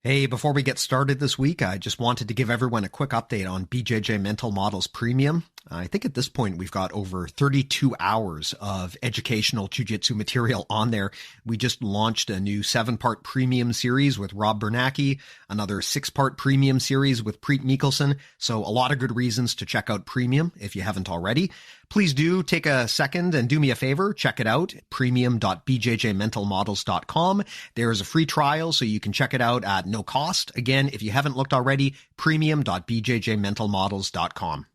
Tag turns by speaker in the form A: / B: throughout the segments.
A: Hey, before we get started this week, I just wanted to give everyone a quick update on BJJ Mental Models Premium. I think at this point we've got over 32 hours of educational jiu-jitsu material on there. We just launched a new 7-part premium series with Rob Bernacki, another 6-part premium series with Preet Mikkelsen. So a lot of good reasons to check out Premium if you haven't already. Please do take a second and do me a favor. Check it out, premium.bjjmentalmodels.com. There is a free trial, so you can check it out at no cost. Again, if you haven't looked already, premium.bjjmentalmodels.com.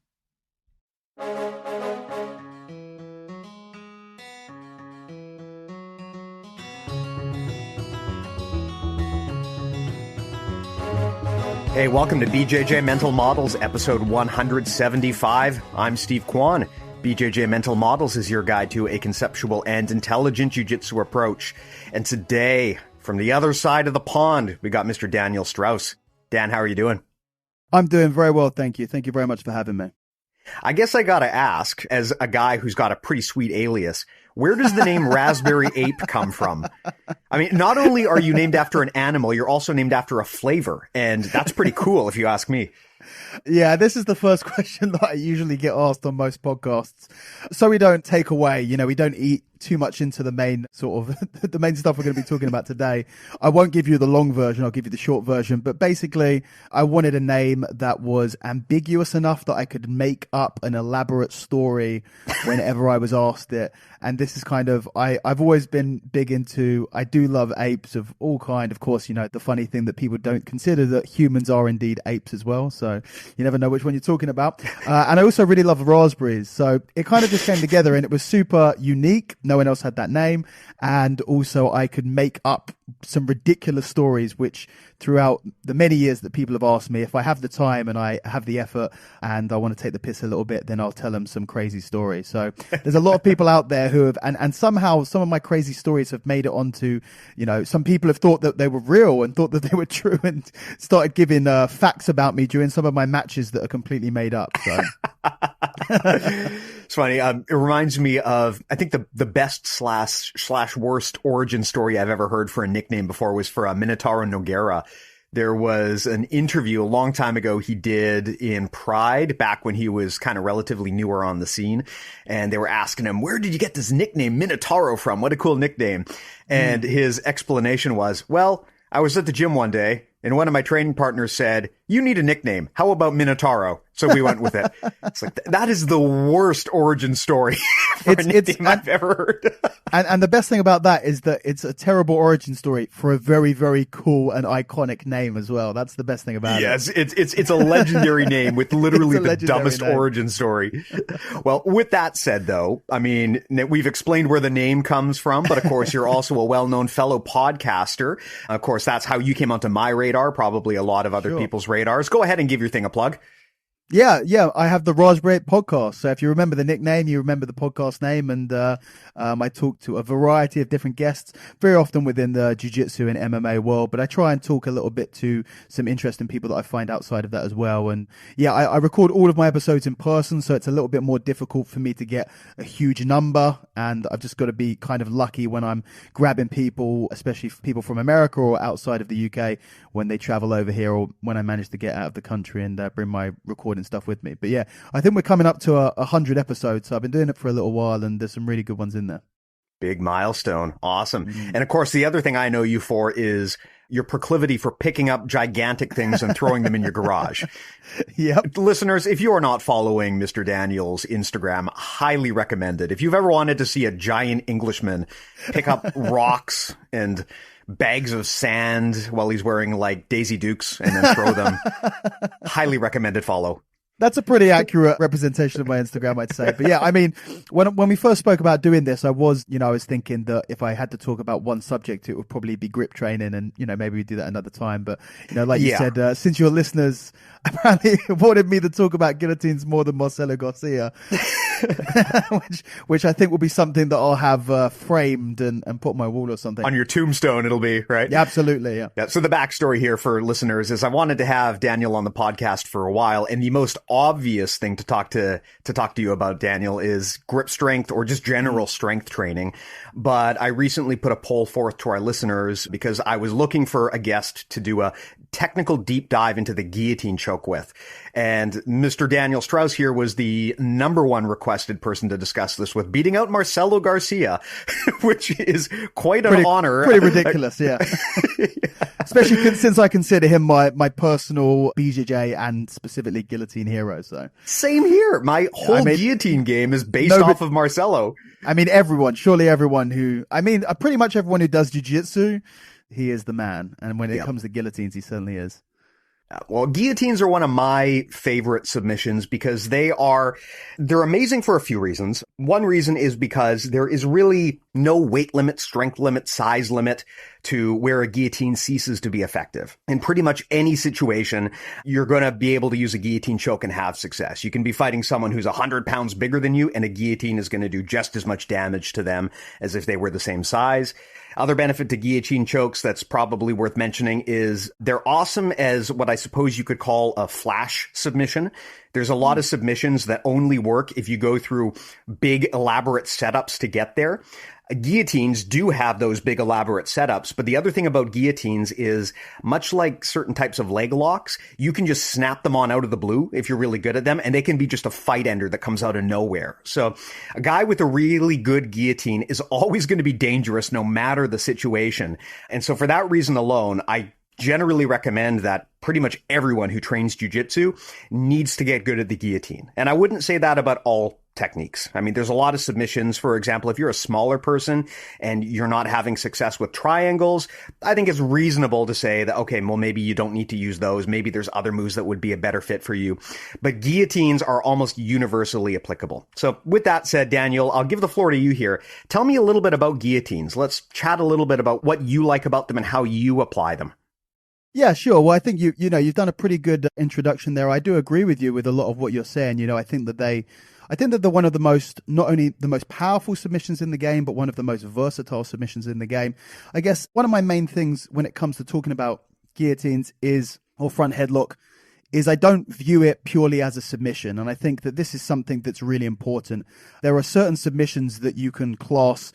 A: Hey, welcome to BJJ Mental Models, episode 175. I'm Steve Kwan. BJJ Mental Models is your guide to a conceptual and intelligent jiu-jitsu approach. And today, from the other side of the pond, we got Mr. Daniel Strauss. Dan, how are you doing?
B: I'm doing very well, thank you. Thank you very much for having me.
A: I guess I gotta ask, as a guy who's got a pretty sweet alias, where does the name Raspberry Ape come from? I mean, not only are you named after an animal, you're also named after a flavor, and that's pretty cool if you ask me.
B: Yeah, this is the first question that I usually get asked on most podcasts. So we don't take away, we don't eat too much into the main sort of the main stuff we're going to be talking about today. I won't give you the long version. I'll give you the short version. But basically, I wanted a name that was ambiguous enough that I could make up an elaborate story whenever I was asked it. And this is kind of, I've always been big into, I do love apes of all kind. Of course, the funny thing that people don't consider that humans are indeed apes as well. So you never know which one you're talking about. And I also really love raspberries. So it kind of just came together and it was super unique. No one else had that name. And also I could make up some ridiculous stories, which throughout the many years that people have asked me, if I have the time and I have the effort and I want to take the piss a little bit, then I'll tell them some crazy stories. So there's a lot of people out there who have, and somehow some of my crazy stories have made it onto, some people have thought that they were real and thought that they were true and started giving facts about me during some of my matches that are completely made up. So.
A: It's funny. It reminds me of, I think the best slash worst origin story I've ever heard for a nickname before was for Minotauro Nogueira. There was an interview a long time ago he did in Pride, back when he was kind of relatively newer on the scene. And they were asking him, where did you get this nickname Minotauro from? What a cool nickname. And his explanation was, well, I was at the gym one day and one of my training partners said, you need a nickname. How about Minotauro? So we went with it. It's like, that is the worst origin story for a nickname I've ever heard.
B: and the best thing about that is that it's a terrible origin story for a very, very cool and iconic name as well. That's the best thing about it.
A: Yes, it's a legendary name with literally the dumbest origin story. Well, with that said, though, I mean, we've explained where the name comes from, but of course, you're also a well-known fellow podcaster. Of course, that's how you came onto my radar, probably a lot of other people's radars. Go ahead and give your thing a plug.
B: Yeah, I have the Raspberry Ape Podcast. So if you remember the nickname, you remember the podcast name. And I talk to a variety of different guests, very often within the jiu-jitsu and MMA world. But I try and talk a little bit to some interesting people that I find outside of that as well. And yeah, I record all of my episodes in person, so it's a little bit more difficult for me to get a huge number. And I've just got to be kind of lucky when I'm grabbing people, especially people from America or outside of the UK, when they travel over here or when I manage to get out of the country and bring my recording stuff with me. But yeah, I think we're coming up to 100 episodes, so I've been doing it for a little while and there's some really good ones in there.
A: Big milestone. Awesome. And of course, the other thing I know you for is your proclivity for picking up gigantic things and throwing them in your garage.
B: Yep.
A: Listeners, if you are not following Mr. Daniel's Instagram, highly recommended. If you've ever wanted to see a giant Englishman pick up rocks and bags of sand while he's wearing like Daisy Dukes and then throw them, highly recommended follow.
B: That's a pretty accurate representation of my Instagram, I'd say. But yeah, I mean, when we first spoke about doing this, I was thinking that if I had to talk about one subject, it would probably be grip training, and maybe we do that another time. But like you said, since your listeners apparently wanted me to talk about guillotines more than Marcelo Garcia, which I think will be something that I'll have framed and put on my wall or something.
A: On your tombstone, it'll be, right?
B: Yeah, absolutely, yeah.
A: Yeah. So the backstory here for listeners is I wanted to have Daniel on the podcast for a while, and the most obvious thing to talk to you about, Daniel, is grip strength or just general strength training. But I recently put a poll forth to our listeners because I was looking for a guest to do a technical deep dive into the guillotine choke with. And Mr. Daniel Strauss here was the number one requested person to discuss this with, beating out Marcelo Garcia, which is quite an honor.
B: Pretty ridiculous, yeah. Especially since I consider him my personal BJJ and specifically guillotine hero. So
A: same here. My whole guillotine game is based off of Marcelo.
B: I mean, pretty much everyone who does Jiu-Jitsu, he is the man. And when it comes to guillotines, he certainly is.
A: Well, guillotines are one of my favorite submissions because they're amazing for a few reasons. One reason is because there is really no weight limit, strength limit, size limit to where a guillotine ceases to be effective. In pretty much any situation, you're going to be able to use a guillotine choke and have success. You can be fighting someone who's 100 pounds bigger than you, and a guillotine is going to do just as much damage to them as if they were the same size. Other benefit to guillotine chokes that's probably worth mentioning is they're awesome as what I suppose you could call a flash submission. There's a lot of submissions that only work if you go through big, elaborate setups to get there. Guillotines do have those big elaborate setups, but the other thing about guillotines is, much like certain types of leg locks, you can just snap them on out of the blue if you're really good at them, and they can be just a fight ender that comes out of nowhere. So a guy with a really good guillotine is always going to be dangerous no matter the situation. And so for that reason alone, I generally recommend that pretty much everyone who trains jiu-jitsu needs to get good at the guillotine. And I wouldn't say that about all techniques. I mean, there's a lot of submissions. For example, if you're a smaller person and you're not having success with triangles, I think it's reasonable to say that, okay, well, maybe you don't need to use those. Maybe there's other moves that would be a better fit for you. But guillotines are almost universally applicable. So with that said, Daniel, I'll give the floor to you here. Tell me a little bit about guillotines. Let's chat a little bit about what you like about them and how you apply them.
B: Yeah, sure. Well, I think you've done a pretty good introduction there. I do agree with you with a lot of what you're saying. I think that they're one of the most, not only the most powerful submissions in the game, but one of the most versatile submissions in the game. I guess one of my main things when it comes to talking about guillotines or front headlock, is I don't view it purely as a submission. And I think that this is something that's really important. There are certain submissions that you can class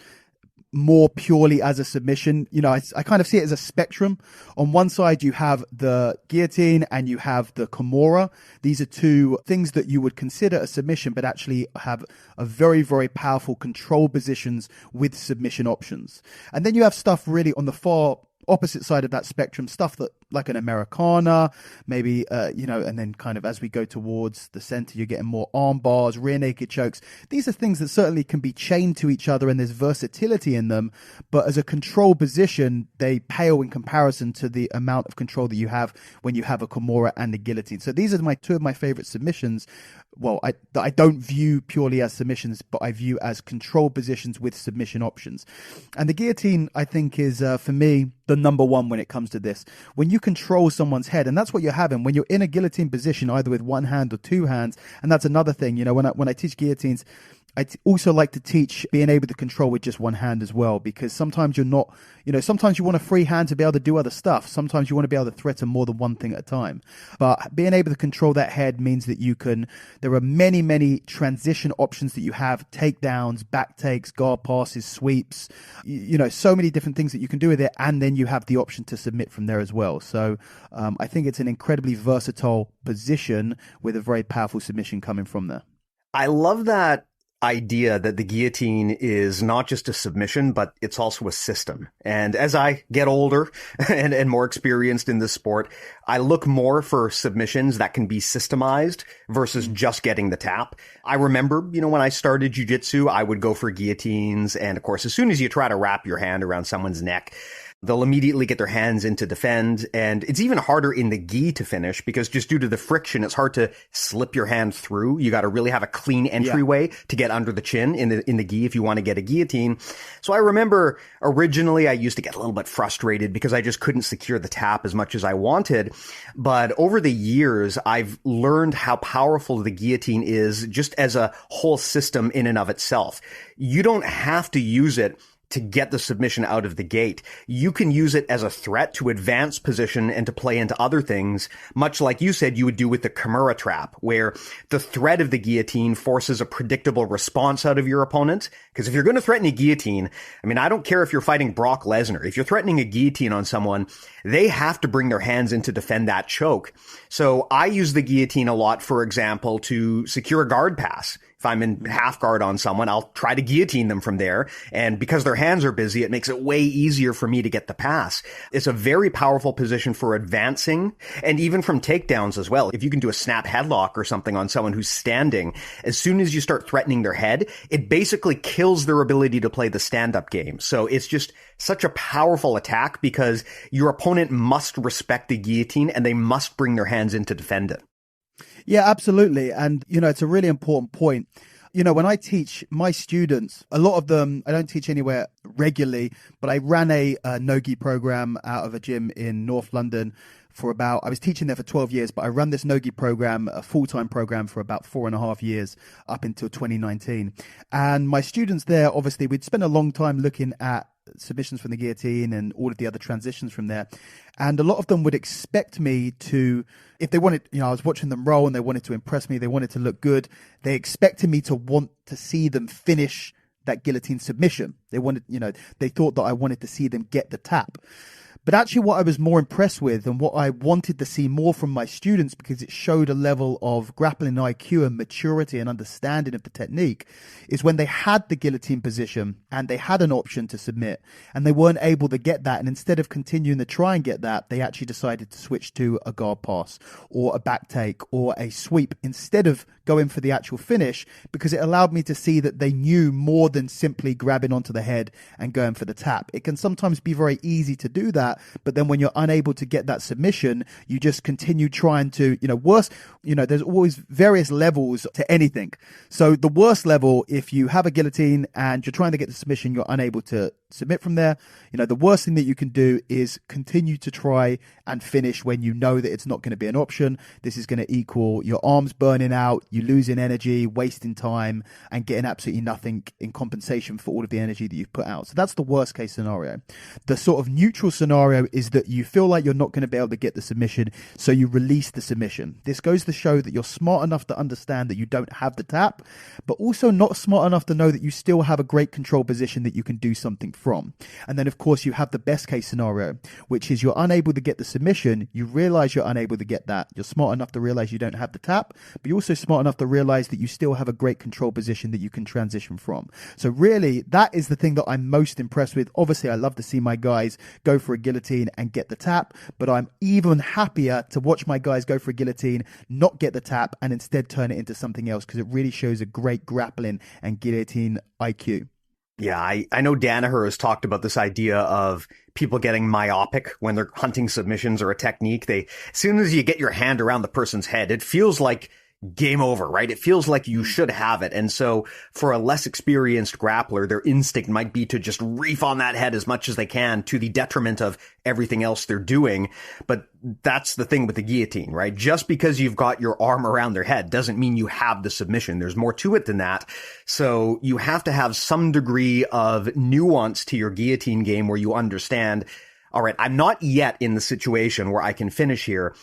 B: more purely as a submission. I kind of see it as a spectrum. On one side, you have the guillotine and you have the Kimura. These are two things that you would consider a submission, but actually have a very, very powerful control positions with submission options. And then you have stuff really on the far opposite side of that spectrum, stuff that like an Americana, maybe, and then kind of as we go towards the center, you're getting more arm bars, rear naked chokes. These are things that certainly can be chained to each other and there's versatility in them. But as a control position, they pale in comparison to the amount of control that you have when you have a Kimura and a guillotine. So these are two of my favorite submissions. Well, I don't view purely as submissions, but I view as control positions with submission options. And the guillotine, I think, is, for me, the number one when it comes to this. When you control someone's head, and that's what you're having when you're in a guillotine position, either with one hand or two hands. And that's another thing, when I teach guillotines, I also like to teach being able to control with just one hand as well, because sometimes you're not, sometimes you want a free hand to be able to do other stuff. Sometimes you want to be able to threaten more than one thing at a time. But being able to control that head means that there are many, many transition options that you have: takedowns, back takes, guard passes, sweeps, so many different things that you can do with it. And then you have the option to submit from there as well. So I think it's an incredibly versatile position with a very powerful submission coming from there.
A: I love that idea that the guillotine is not just a submission, but it's also a system. And as I get older and more experienced in this sport, I look more for submissions that can be systemized versus just getting the tap. I remember, when I started jiu-jitsu, I would go for guillotines. And of course, as soon as you try to wrap your hand around someone's neck, They'll immediately get their hands in to defend. And it's even harder in the gi to finish because just due to the friction, it's hard to slip your hand through. You got to really have a clean entryway to get under the chin in the gi if you want to get a guillotine. So I remember originally I used to get a little bit frustrated because I just couldn't secure the tap as much as I wanted. But over the years, I've learned how powerful the guillotine is just as a whole system in and of itself. You don't have to use it to get the submission out of the gate. You can use it as a threat to advance position and to play into other things, much like you said you would do with the Kimura trap, where the threat of the guillotine forces a predictable response out of your opponent. Because if you're going to threaten a guillotine, I mean, I don't care if you're fighting Brock Lesnar. If you're threatening a guillotine on someone, they have to bring their hands in to defend that choke. So I use the guillotine a lot, for example, to secure a guard pass. If I'm in half guard on someone, I'll try to guillotine them from there. And because their hands are busy, it makes it way easier for me to get the pass. It's a very powerful position for advancing and even from takedowns as well. If you can do a snap headlock or something on someone who's standing, as soon as you start threatening their head, it basically kills their ability to play the stand-up game. So it's just such a powerful attack because your opponent must respect the guillotine and they must bring their hands in to defend it.
B: Yeah, absolutely. And, it's a really important point. When I teach my students, a lot of them, I don't teach anywhere regularly, but I ran a no-gi program out of a gym in North London I was teaching there for 12 years, but I ran this no-gi program, a full-time program for about 4.5 years up until 2019. And my students there, obviously, we'd spent a long time looking at submissions from the guillotine and all of the other transitions from there. And a lot of them would expect me to, if they wanted, I was watching them roll and they wanted to impress me, they wanted to look good. They expected me to want to see them finish that guillotine submission. They wanted, they thought that I wanted to see them get the tap. But actually what I was more impressed with and what I wanted to see more from my students, because it showed a level of grappling IQ and maturity and understanding of the technique, is when they had the guillotine position and they had an option to submit and they weren't able to get that. And instead of continuing to try and get that, they actually decided to switch to a guard pass or a back take or a sweep instead of going for the actual finish, because it allowed me to see that they knew more than simply grabbing onto the head and going for the tap. It can sometimes be very easy to do that, but then when you're unable to get that submission, you just continue trying to, there's always various levels to anything. So the worst level, if you have a guillotine and you're trying to get the submission, you're unable to submit from there. The worst thing that you can do is continue to try and finish when you know that it's not going to be an option. This is going to equal your arms burning out, you losing energy, wasting time, and getting absolutely nothing in compensation for all of the energy that you've put out. So that's the worst case scenario. The sort of neutral scenario is that you feel like you're not going to be able to get the submission, so you release the submission. This goes to show that you're smart enough to understand that you don't have the tap, but also not smart enough to know that you still have a great control position that you can do something from. And then of course you have the best case scenario, which is you're unable to get the submission, you realize you're unable to get that, you're smart enough to realize you don't have the tap, but you're also smart enough to realize that you still have a great control position that you can transition from. So really that is the thing that I'm most impressed with. Obviously I love to see my guys go for a guillotine and get the tap, but I'm even happier to watch my guys go for a guillotine, not get the tap, and instead turn it into something else, because it really shows a great grappling and guillotine IQ.
A: Yeah, I know Danaher has talked about this idea of people getting myopic when they're hunting submissions or a technique. As soon as you get your hand around the person's head, it feels like game over, right? It feels like you should have it. And so for a less experienced grappler, their instinct might be to just reef on that head as much as they can to the detriment of everything else they're doing. But that's the thing with the guillotine, right? Just because you've got your arm around their head doesn't mean you have the submission. There's more to it than that. So you have to have some degree of nuance to your guillotine game where you understand, all right, I'm not yet in the situation where I can finish here.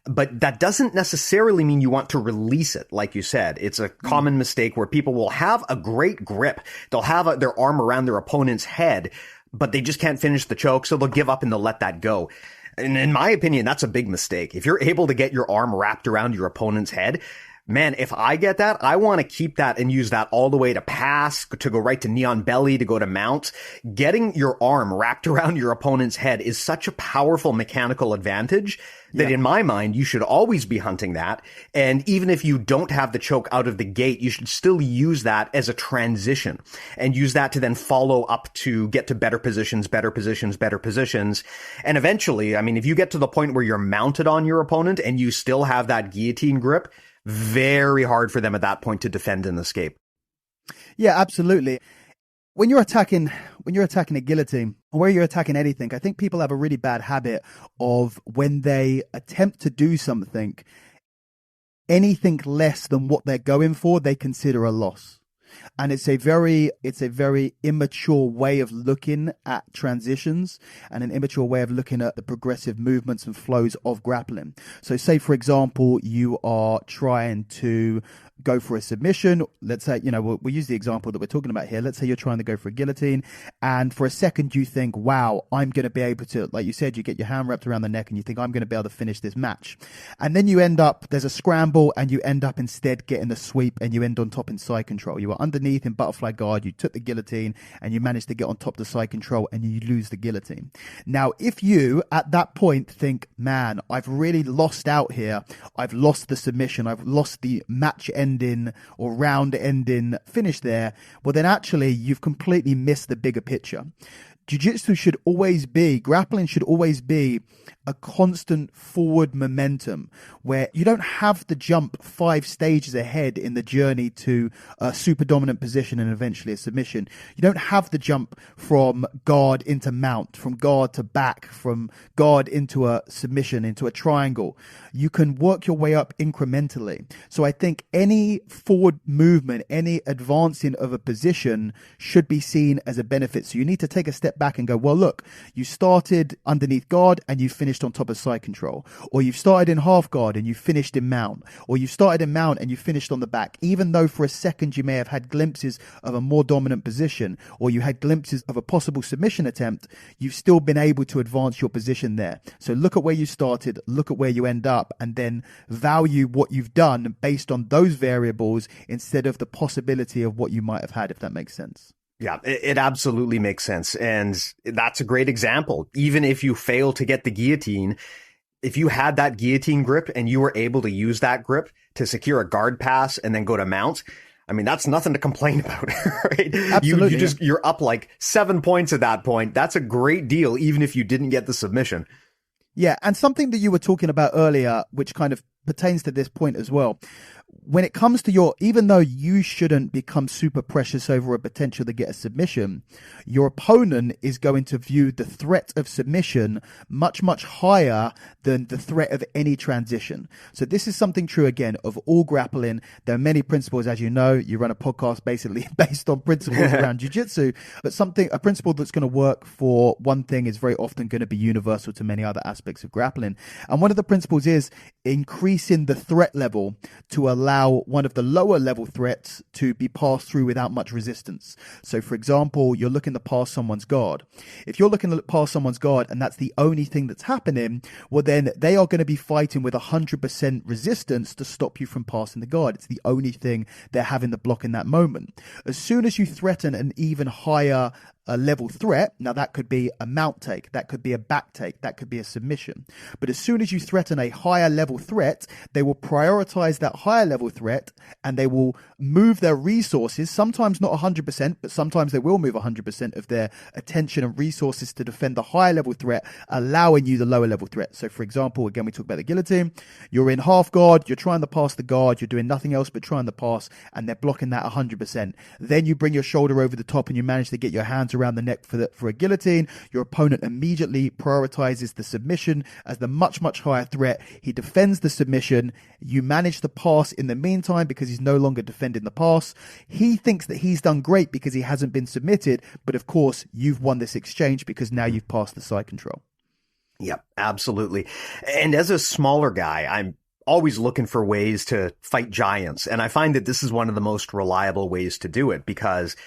A: But that doesn't necessarily mean you want to release it. Like you said, it's a common mistake where people will have a great grip. They'll have their arm around their opponent's head, but they just can't finish the choke. So they'll give up and they'll let that go. And in my opinion, that's a big mistake. If you're able to get your arm wrapped around your opponent's head, man, if I get that, I want to keep that and use that all the way to pass, to go right to knee on belly, to go to mount. Getting your arm wrapped around your opponent's head is such a powerful mechanical advantage that in my mind, you should always be hunting that. And even if you don't have the choke out of the gate, you should still use that as a transition and use that to then follow up to get to better positions, better positions, better positions. And eventually, I mean, if you get to the point where you're mounted on your opponent and you still have that guillotine grip, very hard for them at that point to defend and escape.
B: Yeah, absolutely. When you're attacking a guillotine, or where you're attacking anything, I think people have a really bad habit of when they attempt to do something, anything less than what they're going for, they consider a loss. And it's a very immature way of looking at transitions and an immature way of looking at the progressive movements and flows of grappling. So say, for example, you are trying to go for a submission. Let's say, we'll use the example that we're talking about here. Let's say you're trying to go for a guillotine, and for a second you think, wow, I'm going to be able to, like you said, you get your hand wrapped around the neck and you think, I'm going to be able to finish this match. And then you end up, there's a scramble, and you end up instead getting a sweep, and you end on top in side control. You were underneath in butterfly guard, you took the guillotine, and you managed to get on top the side control, and you lose the guillotine. Now, if you at that point think, man, I've really lost out here, I've lost the submission, I've lost the match ending or round ending finish there, well then actually you've completely missed the bigger picture. Jiu-Jitsu should always be, grappling should always be a constant forward momentum where you don't have to jump 5 stages ahead in the journey to a super dominant position and eventually a submission. You don't have to jump from guard into mount, from guard to back, from guard into a submission, into a triangle. You can work your way up incrementally. So I think any forward movement, any advancing of a position should be seen as a benefit. So you need to take a step back and go, well, look, you started underneath guard and you finished on top of side control, or you've started in half guard and you finished in mount, or you started in mount and you finished on the back. Even though for a second you may have had glimpses of a more dominant position, or you had glimpses of a possible submission attempt, you've still been able to advance your position there. So look at where you started, look at where you end up, and then value what you've done based on those variables instead of the possibility of what you might have had, if that makes sense.
A: Yeah, it absolutely makes sense. And that's a great example. Even if you fail to get the guillotine, if you had that guillotine grip and you were able to use that grip to secure a guard pass and then go to mount, I mean, that's nothing to complain about, right?
B: Absolutely.
A: You're up like 7 points at that point. That's a great deal, even if you didn't get the submission.
B: Yeah. And something that you were talking about earlier, which kind of pertains to this point as well. When it comes to even though you shouldn't become super precious over a potential to get a submission, your opponent is going to view the threat of submission much, much higher than the threat of any transition. So this is something true, again, of all grappling. There are many principles, as you know, you run a podcast basically based on principles around jiu-jitsu, but a principle that's going to work for one thing is very often going to be universal to many other aspects of grappling. And one of the principles is increasing the threat level to allow one of the lower level threats to be passed through without much resistance. So for example, you're looking to pass someone's guard. If you're looking to pass someone's guard and that's the only thing that's happening, well then they are going to be fighting with 100% resistance to stop you from passing the guard. It's the only thing they're having to block in that moment. As soon as you threaten an even higher level threat, now that could be a mount take, that could be a back take, that could be a submission. But as soon as you threaten a higher level threat, they will prioritize that higher level threat and they will move their resources, sometimes not 100%, but sometimes they will move 100% of their attention and resources to defend the higher level threat, allowing you the lower level threat. So for example, again, we talk about the guillotine, you're in half guard, you're trying to pass the guard, you're doing nothing else but trying to pass, and they're blocking that 100%. Then you bring your shoulder over the top and you manage to get your hands around the neck for a guillotine. Your opponent immediately prioritizes the submission as the much, much higher threat. He defends the submission. You manage the pass in the meantime because he's no longer defending the pass. He thinks that he's done great because he hasn't been submitted. But of course, you've won this exchange because now you've passed the side control.
A: Yep, absolutely. And as a smaller guy, I'm always looking for ways to fight giants. And I find that this is one of the most reliable ways to do it because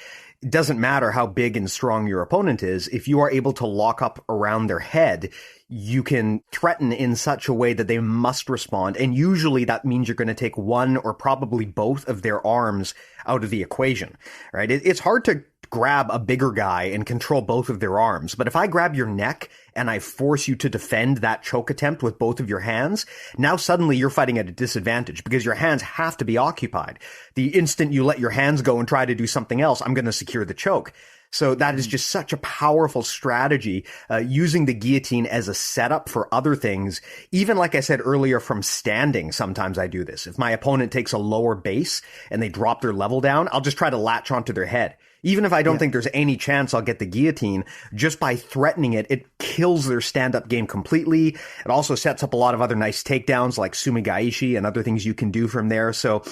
A: it doesn't matter how big and strong your opponent is. If you are able to lock up around their head, you can threaten in such a way that they must respond. And usually that means you're going to take one or probably both of their arms out of the equation, right? It's hard to grab a bigger guy and control both of their arms. But if I grab your neck and I force you to defend that choke attempt with both of your hands, now suddenly you're fighting at a disadvantage because your hands have to be occupied. The instant you let your hands go and try to do something else, I'm going to secure the choke. So that is just such a powerful strategy, using the guillotine as a setup for other things. Even like I said earlier, from standing, sometimes I do this. If my opponent takes a lower base and they drop their level down, I'll just try to latch onto their head. Even if I don't think there's any chance I'll get the guillotine, just by threatening it, it kills their stand-up game completely. It also sets up a lot of other nice takedowns like sumigaishi and other things you can do from there. So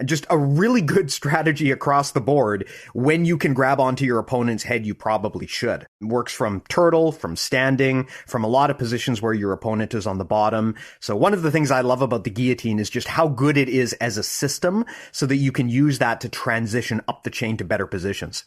A: just a really good strategy across the board. When you can grab onto your opponent's head, you probably should. It works from turtle, from standing, from a lot of positions where your opponent is on the bottom. So one of the things I love about the guillotine is just how good it is as a system so that you can use that to transition up the chain to better positions.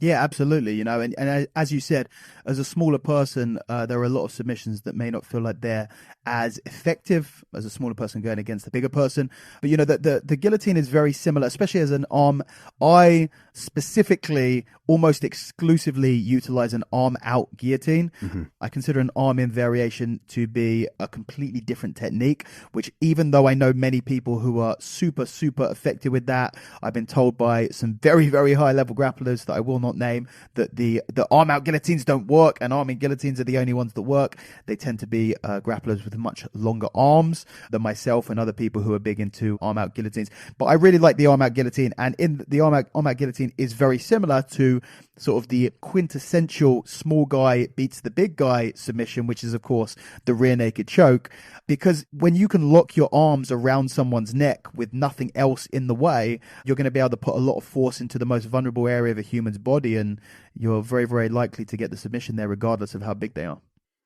B: Yeah, absolutely. And as you said, as a smaller person, there are a lot of submissions that may not feel like they're as effective as a smaller person going against a bigger person. But, the guillotine is very similar, especially as an arm. I specifically almost exclusively utilize an arm out guillotine. Mm-hmm. I consider an arm in variation to be a completely different technique, which even though I know many people who are super, super effective with that, I've been told by some very, very high level grapplers that I will not name that the arm out guillotines don't work, and arm in guillotines are the only ones that work. They tend to be grapplers with much longer arms than myself and other people who are big into arm out guillotines. But I really like the arm out guillotine, and in the arm out guillotine is very similar to sort of the quintessential small guy beats the big guy submission, which is of course the rear naked choke, because when you can lock your arms around someone's neck with nothing else in the way, you're going to be able to put a lot of force into the most vulnerable area of a human's body, and you're very, very likely to get the submission there regardless of how big they are.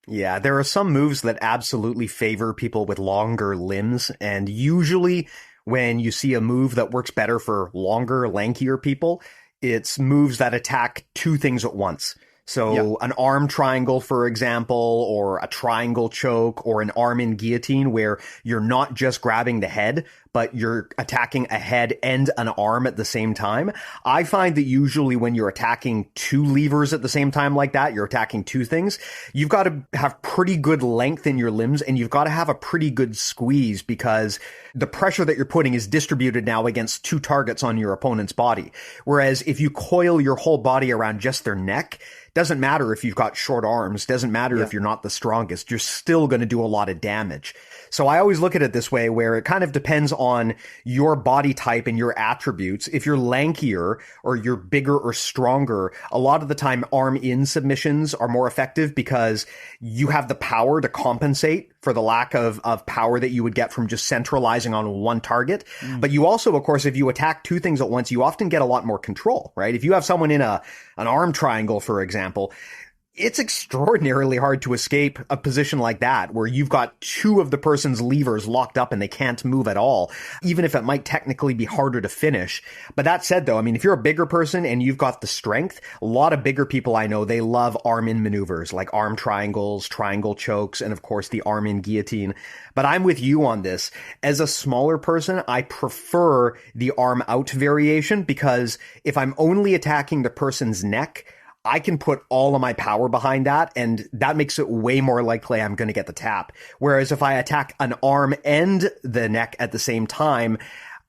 A: Yeah, there are some moves that absolutely favor people with longer limbs, and usually when you see a move that works better for longer, lankier people, it's moves that attack two things at once. So an arm triangle, for example, or a triangle choke, or an arm in guillotine where you're not just grabbing the head, but you're attacking a head and an arm at the same time. I find that usually when you're attacking two levers at the same time like that, you're attacking two things, you've got to have pretty good length in your limbs, and you've got to have a pretty good squeeze because the pressure that you're putting is distributed now against two targets on your opponent's body. Whereas if you coil your whole body around just their neck, doesn't matter if you've got short arms, doesn't matter if you're not the strongest, you're still going to do a lot of damage. So I always look at it this way, where it kind of depends on your body type and your attributes. If you're lankier or you're bigger or stronger, a lot of the time arm in submissions are more effective because you have the power to compensate for the lack of power that you would get from just centralizing on one target. But you also, of course, if you attack two things at once, you often get a lot more control, right? If you have someone in an arm triangle, for example, it's extraordinarily hard to escape a position like that where you've got two of the person's levers locked up and they can't move at all, even if it might technically be harder to finish. But that said, though, I mean, if you're a bigger person and you've got the strength, a lot of bigger people I know, they love arm-in maneuvers like arm triangles, triangle chokes, and of course the arm-in guillotine. But I'm with you on this. As a smaller person, I prefer the arm-out variation because if I'm only attacking the person's neck, I can put all of my power behind that, and that makes it way more likely I'm going to get the tap. Whereas if I attack an arm and the neck at the same time,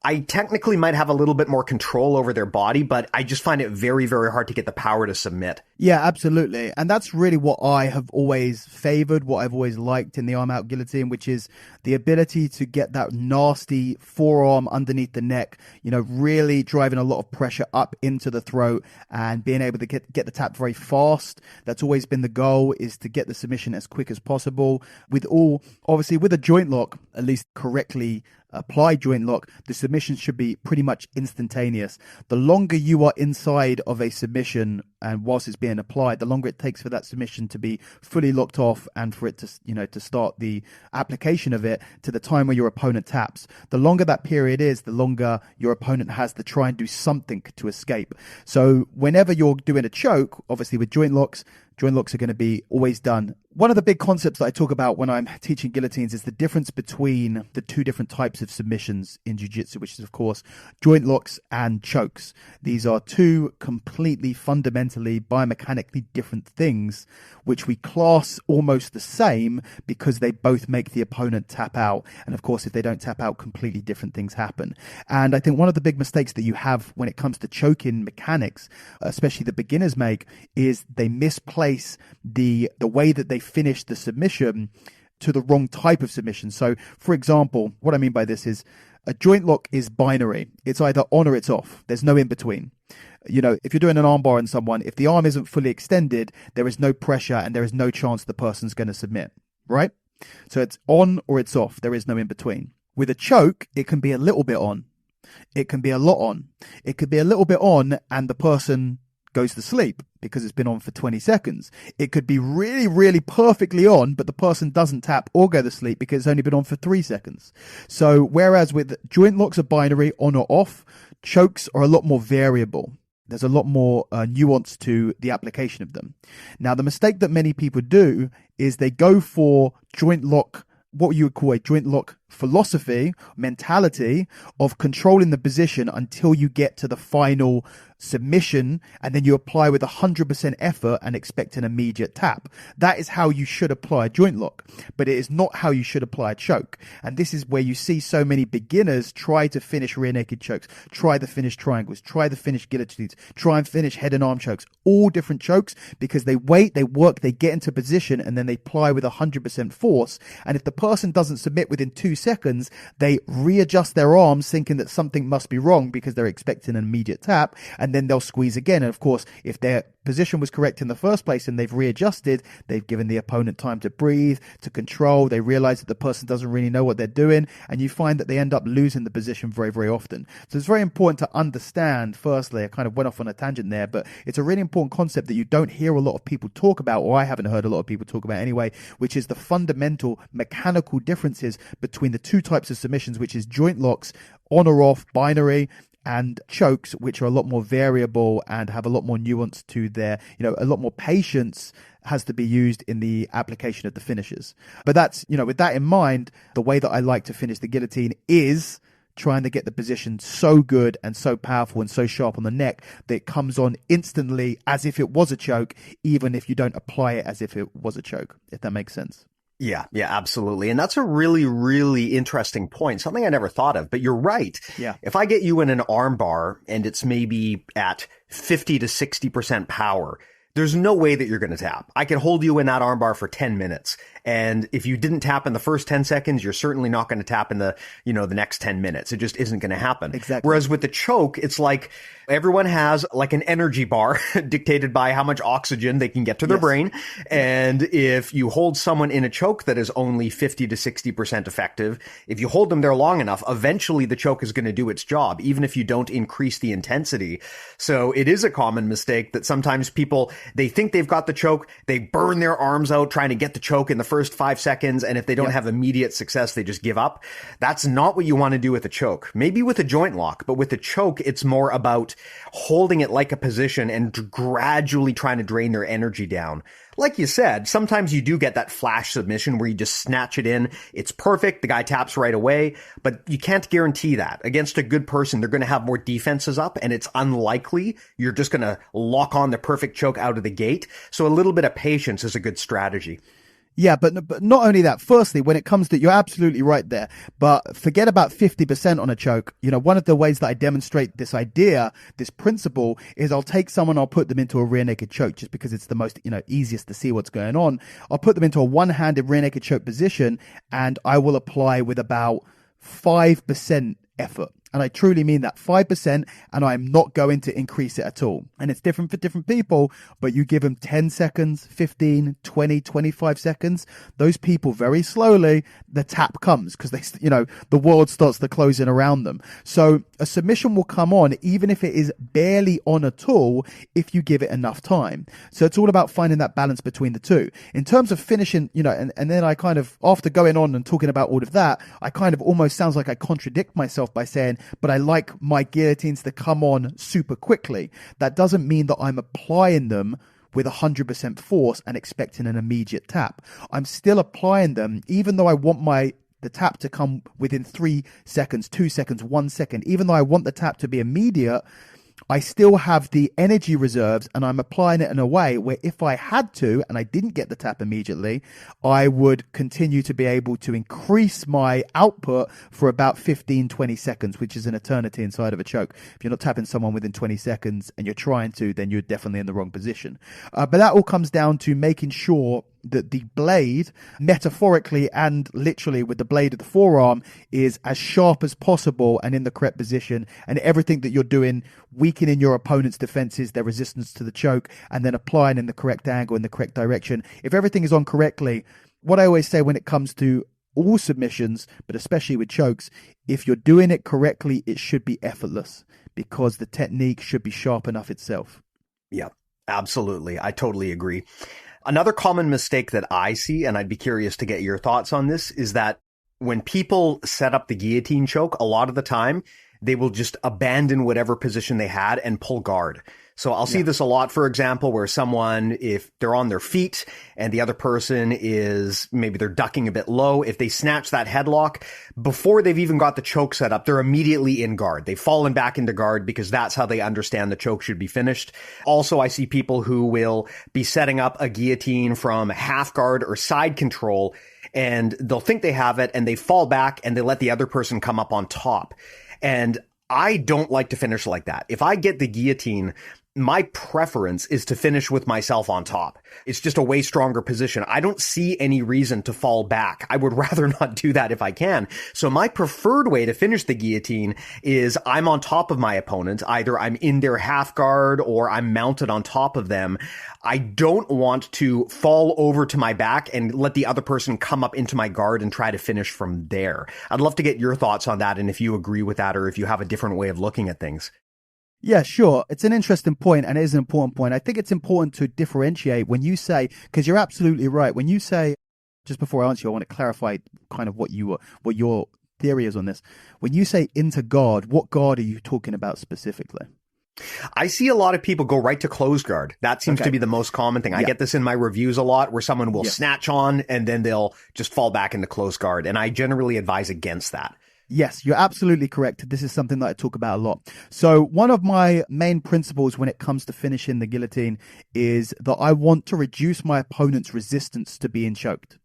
A: I technically might have a little bit more control over their body, but I just find it very, very hard to get the power to submit.
B: Yeah, absolutely. And that's really what I have always favored, what I've always liked in the arm out guillotine, which is the ability to get that nasty forearm underneath the neck, really driving a lot of pressure up into the throat and being able to get the tap very fast. That's always been the goal, is to get the submission as quick as possible. Obviously with a joint lock, at least correctly apply joint lock, the submission should be pretty much instantaneous. The longer you are inside of a submission and whilst it's being applied, the longer it takes for that submission to be fully locked off and for it to, to start the application of it to the time where your opponent taps. The longer that period is, the longer your opponent has to try and do something to escape. So whenever you're doing a choke, obviously with joint locks are going to be always done. One of the big concepts that I talk about when I'm teaching guillotines is the difference between the two different types of submissions in jiu-jitsu, which is, of course, joint locks and chokes. These are two completely fundamentally biomechanically different things, which we class almost the same because they both make the opponent tap out. And of course, if they don't tap out, completely different things happen. And I think one of the big mistakes that you have when it comes to choking mechanics, especially the beginners make, is they misplace the way that they finish the submission to the wrong type of submission. So, for example, what I mean by this is a joint lock is binary. It's either on or it's off. There's no in between. If you're doing an armbar on someone, if the arm isn't fully extended, there is no pressure and there is no chance the person's going to submit, right? So it's on or it's off. There is no in between. With a choke, it can be a little bit on. It can be a lot on. It could be a little bit on and the person goes to sleep because it's been on for 20 seconds. It could be really, really perfectly on, but the person doesn't tap or go to sleep because it's only been on for 3 seconds. So whereas with joint locks are binary, on or off, chokes are a lot more variable. There's a lot more nuance to the application of them. Now, the mistake that many people do is they go for joint lock, what you would call a joint lock philosophy, mentality of controlling the position until you get to the final submission, and then you apply with 100% effort and expect an immediate tap. That is how you should apply a joint lock, but it is not how you should apply a choke. And this is where you see so many beginners try to finish rear naked chokes, try the finish triangles, try the finish guillotines, try and finish head and arm chokes, all different chokes, because they wait, they work, they get into position, and then they apply with 100% force. And if the person doesn't submit within 2 seconds, they readjust their arms thinking that something must be wrong because they're expecting an immediate tap, and then they'll squeeze again. And of course, if their position was correct in the first place and they've readjusted, they've given the opponent time to breathe, to control, they realize that the person doesn't really know what they're doing, and you find that they end up losing the position very, very often. So it's very important to understand, firstly, I kind of went off on a tangent there, but it's a really important concept that you don't hear a lot of people talk about, or I haven't heard a lot of people talk about anyway, which is the fundamental mechanical differences between the two types of submissions, which is joint locks, on or off, binary, and chokes, which are a lot more variable and have a lot more nuance to their, a lot more patience has to be used in the application of the finishes. But that's, with that in mind, the way that I like to finish the guillotine is trying to get the position so good and so powerful and so sharp on the neck that it comes on instantly as if it was a choke, even if you don't apply it as if it was a choke, if that makes sense.
A: Yeah, absolutely. And that's a really, really interesting point. Something I never thought of, but you're right.
B: Yeah.
A: If I get you in an arm bar and it's maybe at 50 to 60% power, there's no way that you're going to tap. I can hold you in that arm bar for 10 minutes. And if you didn't tap in the first 10 seconds, you're certainly not going to tap in the next 10 minutes. It just isn't going to happen.
B: Exactly.
A: Whereas with the choke, it's like everyone has like an energy bar dictated by how much oxygen they can get to their brain. And if you hold someone in a choke that is only 50 to 60% effective, if you hold them there long enough, eventually the choke is going to do its job, even if you don't increase the intensity. So it is a common mistake that sometimes people, they think they've got the choke, they burn their arms out trying to get the choke in the first 5 seconds, and if they don't have immediate success, they just give up. That's not what you want to do with a choke. Maybe with a joint lock, but with a choke, it's more about holding it like a position and gradually trying to drain their energy down. Like you said, sometimes you do get that flash submission where you just snatch it in. It's perfect. The guy taps right away, but you can't guarantee that. Against a good person, they're going to have more defenses up, and it's unlikely you're just going to lock on the perfect choke out of the gate. So a little bit of patience is a good strategy.
B: Yeah, but not only that, firstly, when it comes to, you're absolutely right there, but forget about 50% on a choke. One of the ways that I demonstrate this idea, this principle, is I'll take someone, I'll put them into a rear naked choke just because it's the most, easiest to see what's going on. I'll put them into a one-handed rear naked choke position, and I will apply with about 5% effort. And I truly mean that, 5%, and I'm not going to increase it at all. And it's different for different people, but you give them 10 seconds, 15, 20, 25 seconds. Those people, very slowly, the tap comes because the world starts to close in around them. So a submission will come on, even if it is barely on at all, if you give it enough time. So it's all about finding that balance between the two. In terms of finishing, and then I kind of, after going on and talking about all of that, I kind of almost sounds like I contradict myself by saying, but I like my guillotines to come on super quickly. That doesn't mean that I'm applying them with 100% force and expecting an immediate tap. I'm still applying them, even though I want the tap to come within 3 seconds, 2 seconds, 1 second. Even though I want the tap to be immediate, I still have the energy reserves, and I'm applying it in a way where if I had to, and I didn't get the tap immediately, I would continue to be able to increase my output for about 15, 20 seconds, which is an eternity inside of a choke. If you're not tapping someone within 20 seconds and you're trying to, then you're definitely in the wrong position. But that all comes down to making sure that the blade, metaphorically and literally with the blade of the forearm, is as sharp as possible and in the correct position, and everything that you're doing, weakening your opponent's defenses, their resistance to the choke, and then applying in the correct angle, in the correct direction. If everything is on correctly, what I always say when it comes to all submissions, but especially with chokes, if you're doing it correctly, it should be effortless because the technique should be sharp enough itself.
A: Yeah, absolutely. I totally agree. Another common mistake that I see, and I'd be curious to get your thoughts on this, is that when people set up the guillotine choke, a lot of the time, they will just abandon whatever position they had and pull guard. So I'll see this a lot, for example, where someone, if they're on their feet and the other person is, maybe they're ducking a bit low, if they snatch that headlock, before they've even got the choke set up, they're immediately in guard. They've fallen back into guard because that's how they understand the choke should be finished. Also, I see people who will be setting up a guillotine from half guard or side control, and they'll think they have it and they fall back and they let the other person come up on top. And I don't like to finish like that. If I get the guillotine, my preference is to finish with myself on top. It's just a way stronger position. I don't see any reason to fall back. I would rather not do that if I can. So my preferred way to finish the guillotine is I'm on top of my opponent. Either I'm in their half guard or I'm mounted on top of them. I don't want to fall over to my back and let the other person come up into my guard and try to finish from there. I'd love to get your thoughts on that and if you agree with that or if you have a different way of looking at things.
B: Yeah, sure. It's an interesting point, and it is an important point. I think it's important to differentiate when you say, because you're absolutely right. When you say, just before I answer you, I want to clarify kind of what your theory is on this. When you say into guard, what guard are you talking about specifically?
A: I see a lot of people go right to closed guard. That seems to be the most common thing. I get this in my reviews a lot where someone will snatch on and then they'll just fall back into closed guard. And I generally advise against that.
B: Yes, you're absolutely correct. This is something that I talk about a lot. So one of my main principles when it comes to finishing the guillotine is that I want to reduce my opponent's resistance to being choked.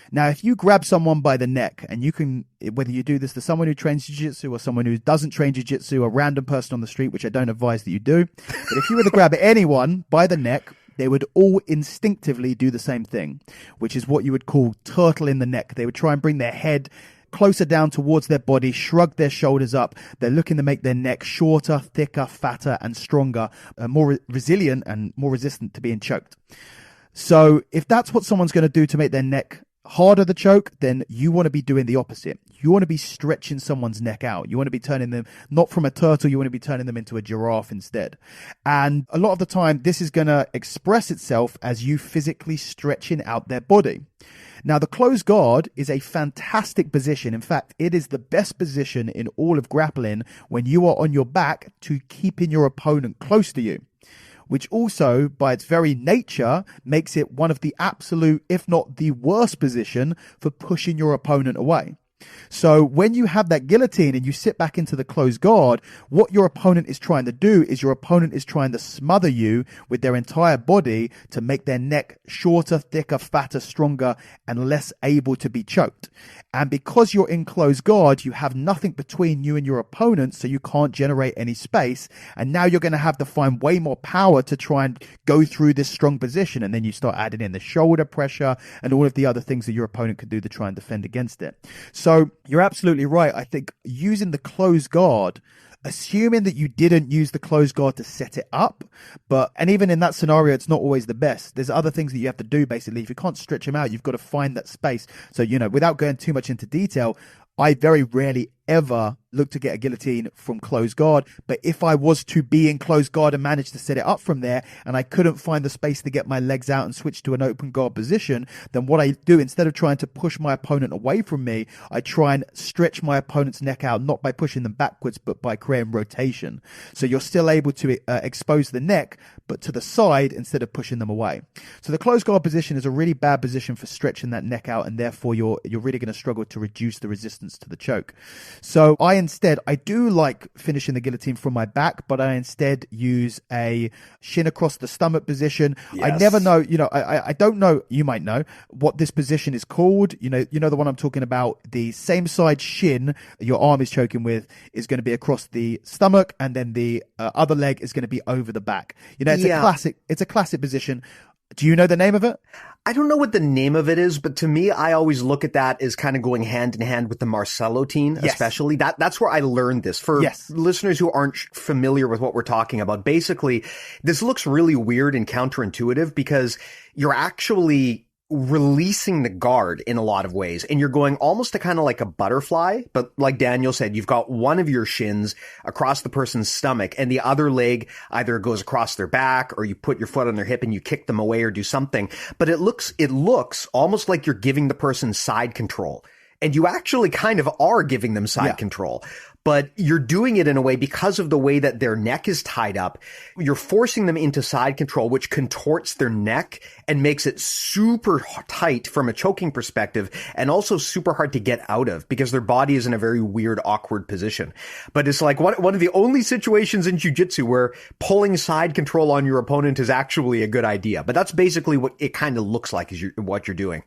B: Now, if you grab someone by the neck, and you can, whether you do this to someone who trains jiu-jitsu or someone who doesn't train jiu-jitsu, a random person on the street, which I don't advise that you do, but if you were to grab anyone by the neck, they would all instinctively do the same thing, which is what you would call turtle in the neck. They would try and bring their head closer down towards their body, shrug their shoulders up. They're looking to make their neck shorter, thicker, fatter, and stronger, more resilient and more resistant to being choked. So if that's what someone's going to do to make their neck harder to choke, then you want to be doing the opposite. You want to be stretching someone's neck out. You want to be turning them, not from a turtle, you want to be turning them into a giraffe instead. And a lot of the time, this is going to express itself as you physically stretching out their body. Now, the closed guard is a fantastic position. In fact, it is the best position in all of grappling when you are on your back to keeping your opponent close to you, which also, by its very nature, makes it one of the absolute, if not the worst position for pushing your opponent away. So when you have that guillotine and you sit back into the closed guard, what your opponent is trying to do is your opponent is trying to smother you with their entire body to make their neck shorter, thicker, fatter, stronger, and less able to be choked. And because you're in closed guard, you have nothing between you and your opponent, so you can't generate any space. And now you're going to have to find way more power to try and go through this strong position. And then you start adding in the shoulder pressure and all of the other things that your opponent could do to try and defend against it. So you're absolutely right. I think using the closed guard, assuming that you didn't use the closed guard to set it up, and even in that scenario, it's not always the best. There's other things that you have to do, basically. If you can't stretch them out, you've got to find that space. So, without going too much into detail, I very rarely ever look to get a guillotine from closed guard. But if I was to be in closed guard and manage to set it up from there, and I couldn't find the space to get my legs out and switch to an open guard position, then what I do, instead of trying to push my opponent away from me, I try and stretch my opponent's neck out, not by pushing them backwards, but by creating rotation. So you're still able to expose the neck, but to the side instead of pushing them away. So the closed guard position is a really bad position for stretching that neck out, and therefore you're really going to struggle to reduce the resistance to the choke. So I do like finishing the guillotine from my back, but I instead use a shin across the stomach position. Yes. I never know, I don't know, you might know what this position is called. You know the one I'm talking about. The same side shin your arm is choking with is going to be across the stomach, and then the other leg is going to be over the back. It's a classic position. Do you know the name of it?
A: I don't know what the name of it is, but to me, I always look at that as kind of going hand in hand with the Marcellotine, yes. Especially. That's where I learned this. For listeners who aren't familiar with what we're talking about, basically, this looks really weird and counterintuitive because you're actually releasing the guard in a lot of ways, and you're going almost to kind of like a butterfly, but like Daniel said, you've got one of your shins across the person's stomach and the other leg either goes across their back, or you put your foot on their hip and you kick them away or do something. But it looks almost like you're giving the person side control, and you actually kind of are giving them side control. But you're doing it in a way, because of the way that their neck is tied up, you're forcing them into side control, which contorts their neck and makes it super tight from a choking perspective, and also super hard to get out of because their body is in a very weird, awkward position. But it's like one of the only situations in jiu-jitsu where pulling side control on your opponent is actually a good idea. But that's basically what it kind of looks like, is what you're doing.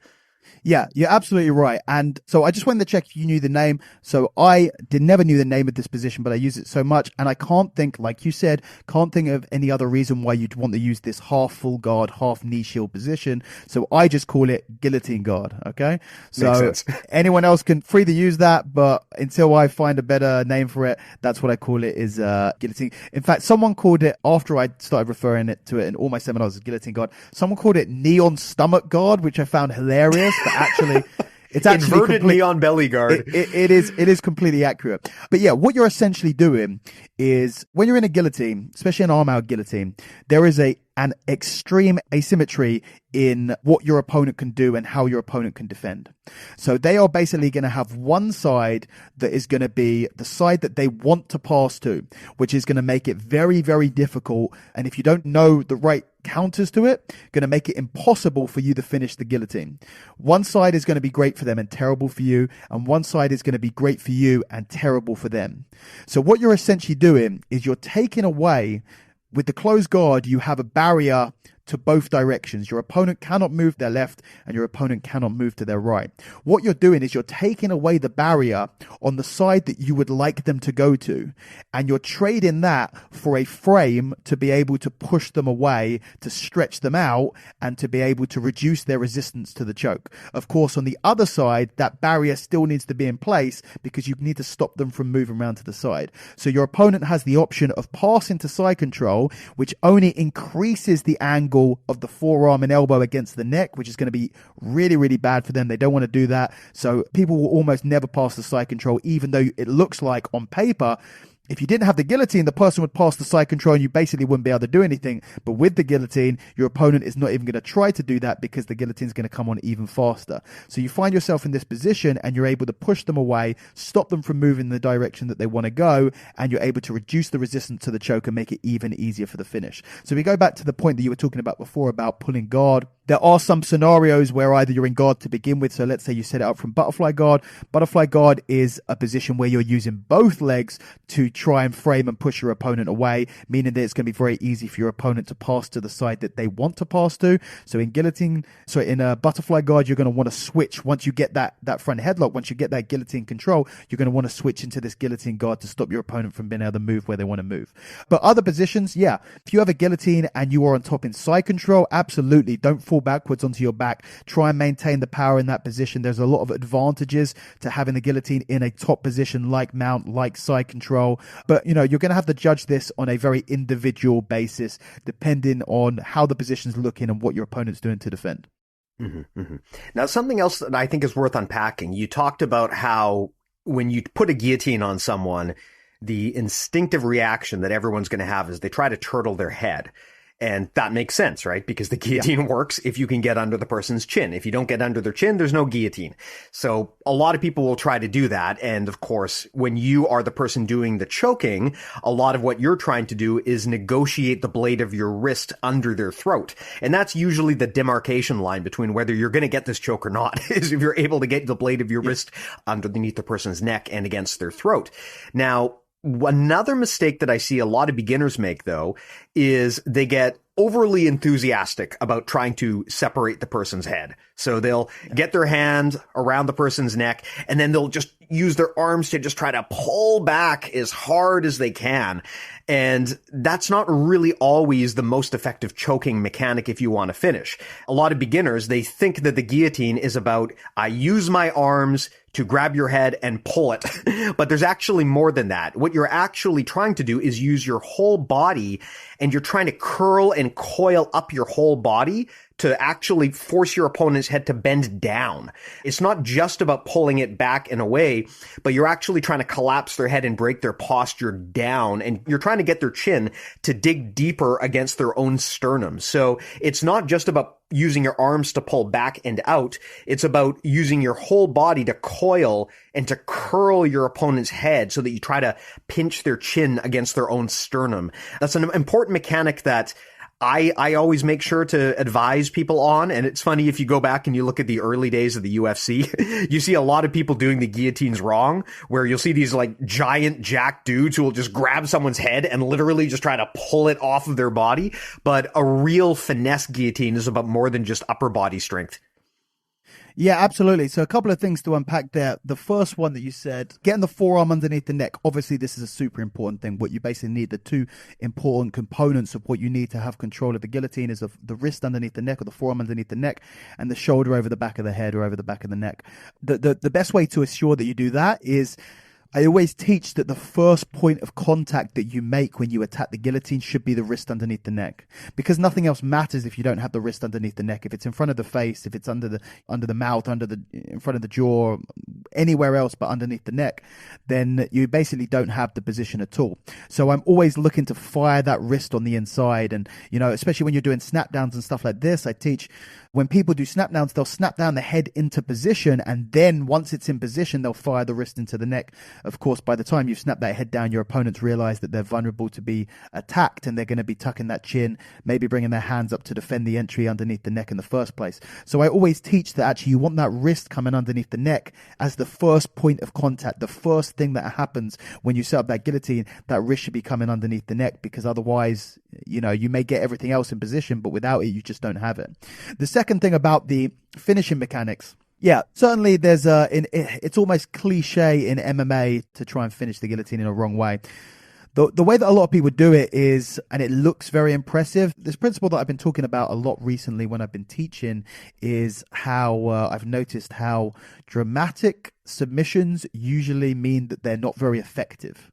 B: Yeah, you're absolutely right. And so I just wanted to check if you knew the name. So I never knew the name of this position, but I use it so much. And I can't think, like you said, of any other reason why you'd want to use this half full guard, half knee shield position. So I just call it guillotine guard. Okay. So anyone else can free to use that, but until I find a better name for it, that's what I call it, is guillotine. In fact, someone called it, after I started referring to it in all my seminars as guillotine guard, someone called it neon stomach guard, which I found hilarious. But actually, it's actually
A: inverted neon belly guard.
B: It is completely accurate. But yeah, what you're essentially doing is, when you're in a guillotine, especially an arm out guillotine, there is an extreme asymmetry in what your opponent can do and how your opponent can defend. So they are basically going to have one side that is going to be the side that they want to pass to, which is going to make it very, very difficult. And if you don't know the right counters to it, going to make it impossible for you to finish the guillotine. One side is going to be great for them and terrible for you, and one side is going to be great for you and terrible for them. So what you're essentially doing is you're taking away, with the closed guard, you have a barrier to both directions. Your opponent cannot move their left and your opponent cannot move to their right. What you're doing is you're taking away the barrier on the side that you would like them to go to, and you're trading that for a frame to be able to push them away, to stretch them out, and to be able to reduce their resistance to the choke. Of course, on the other side, that barrier still needs to be in place because you need to stop them from moving around to the side. So your opponent has the option of passing to side control, which only increases the angle of the forearm and elbow against the neck, which is going to be really, really bad for them. They don't want to do that. So people will almost never pass the side control, even though it looks like on paper, if you didn't have the guillotine, the person would pass the side control and you basically wouldn't be able to do anything. But with the guillotine, your opponent is not even going to try to do that because the guillotine is going to come on even faster. So you find yourself in this position and you're able to push them away, stop them from moving in the direction that they want to go, and you're able to reduce the resistance to the choke and make it even easier for the finish. So we go back to the point that you were talking about before about pulling guard. There are some scenarios where either you're in guard to begin with. So let's say you set it up from butterfly guard. Butterfly guard is a position where you're using both legs to try and frame and push your opponent away, meaning that it's going to be very easy for your opponent to pass to the side that they want to pass to. So in a butterfly guard, you're going to want to switch. Once you get that front headlock, once you get that guillotine control, you're going to want to switch into this guillotine guard to stop your opponent from being able to move where they want to move. But other positions, if you have a guillotine and you are on top in side control, absolutely don't fall fall backwards onto your back. Try and maintain the power in that position. There's a lot of advantages to having the guillotine in a top position, like mount, like side control. But, you're going to have to judge this on a very individual basis, depending on how the position's looking and what your opponent's doing to defend.
A: Mm-hmm, mm-hmm. Now, something else that I think is worth unpacking. You talked about how when you put a guillotine on someone, the instinctive reaction that everyone's going to have is they try to turtle their head. And that makes sense, right? Because the guillotine works if you can get under the person's chin. If you don't get under their chin, there's no guillotine. So a lot of people will try to do that. And of course, when you are the person doing the choking, a lot of what you're trying to do is negotiate the blade of your wrist under their throat. And that's usually the demarcation line between whether you're going to get this choke or not, is if you're able to get the blade of your wrist underneath the person's neck and against their throat. Now, another mistake that I see a lot of beginners make, though, is they get overly enthusiastic about trying to separate the person's head. So they'll get their hand around the person's neck, and then they'll just use their arms to just try to pull back as hard as they can. And that's not really always the most effective choking mechanic if you want to finish. A lot of beginners, they think that the guillotine is about, I use my arms to grab your head and pull it. But there's actually more than that. What you're actually trying to do is use your whole body, and you're trying to curl and coil up your whole body to actually force your opponent's head to bend down. It's not just about pulling it back and away, but you're actually trying to collapse their head and break their posture down. And you're trying to get their chin to dig deeper against their own sternum. So it's not just about using your arms to pull back and out. It's about using your whole body to coil and to curl your opponent's head so that you try to pinch their chin against their own sternum. That's an important mechanic that I always make sure to advise people on. And it's funny, if you go back and you look at the early days of the UFC, you see a lot of people doing the guillotines wrong, where you'll see these like giant jack dudes who will just grab someone's head and literally just try to pull it off of their body. But a real finesse guillotine is about more than just upper body strength.
B: Yeah, absolutely. So a couple of things to unpack there. The first one that you said, getting the forearm underneath the neck. Obviously, this is a super important thing. What you basically need, the two important components of what you need to have control of the guillotine is the wrist underneath the neck, or the forearm underneath the neck, and the shoulder over the back of the head or over the back of the neck. The best way to assure that you do that is, I always teach that the first point of contact that you make when you attack the guillotine should be the wrist underneath the neck, because nothing else matters if you don't have the wrist underneath the neck. If it's in front of the face, if it's under the mouth, in front of the jaw, anywhere else but underneath the neck, then you basically don't have the position at all. So I'm always looking to fire that wrist on the inside. And, especially when you're doing snap downs and stuff like this, I teach when people do snap downs, they'll snap down the head into position, and then once it's in position, they'll fire the wrist into the neck. Of course, by the time you've snapped that head down, your opponents realize that they're vulnerable to be attacked, and they're going to be tucking that chin, maybe bringing their hands up to defend the entry underneath the neck in the first place. So I always teach that actually you want that wrist coming underneath the neck as the first point of contact. The first thing that happens when you set up that guillotine, that wrist should be coming underneath the neck, because otherwise, you may get everything else in position, but without it, you just don't have it. The second thing about the finishing mechanics, yeah, certainly there's it's almost cliche in MMA to try and finish the guillotine in a wrong way. The way that a lot of people do it is, and it looks very impressive, this principle that I've been talking about a lot recently when I've been teaching is how I've noticed how dramatic submissions usually mean that they're not very effective.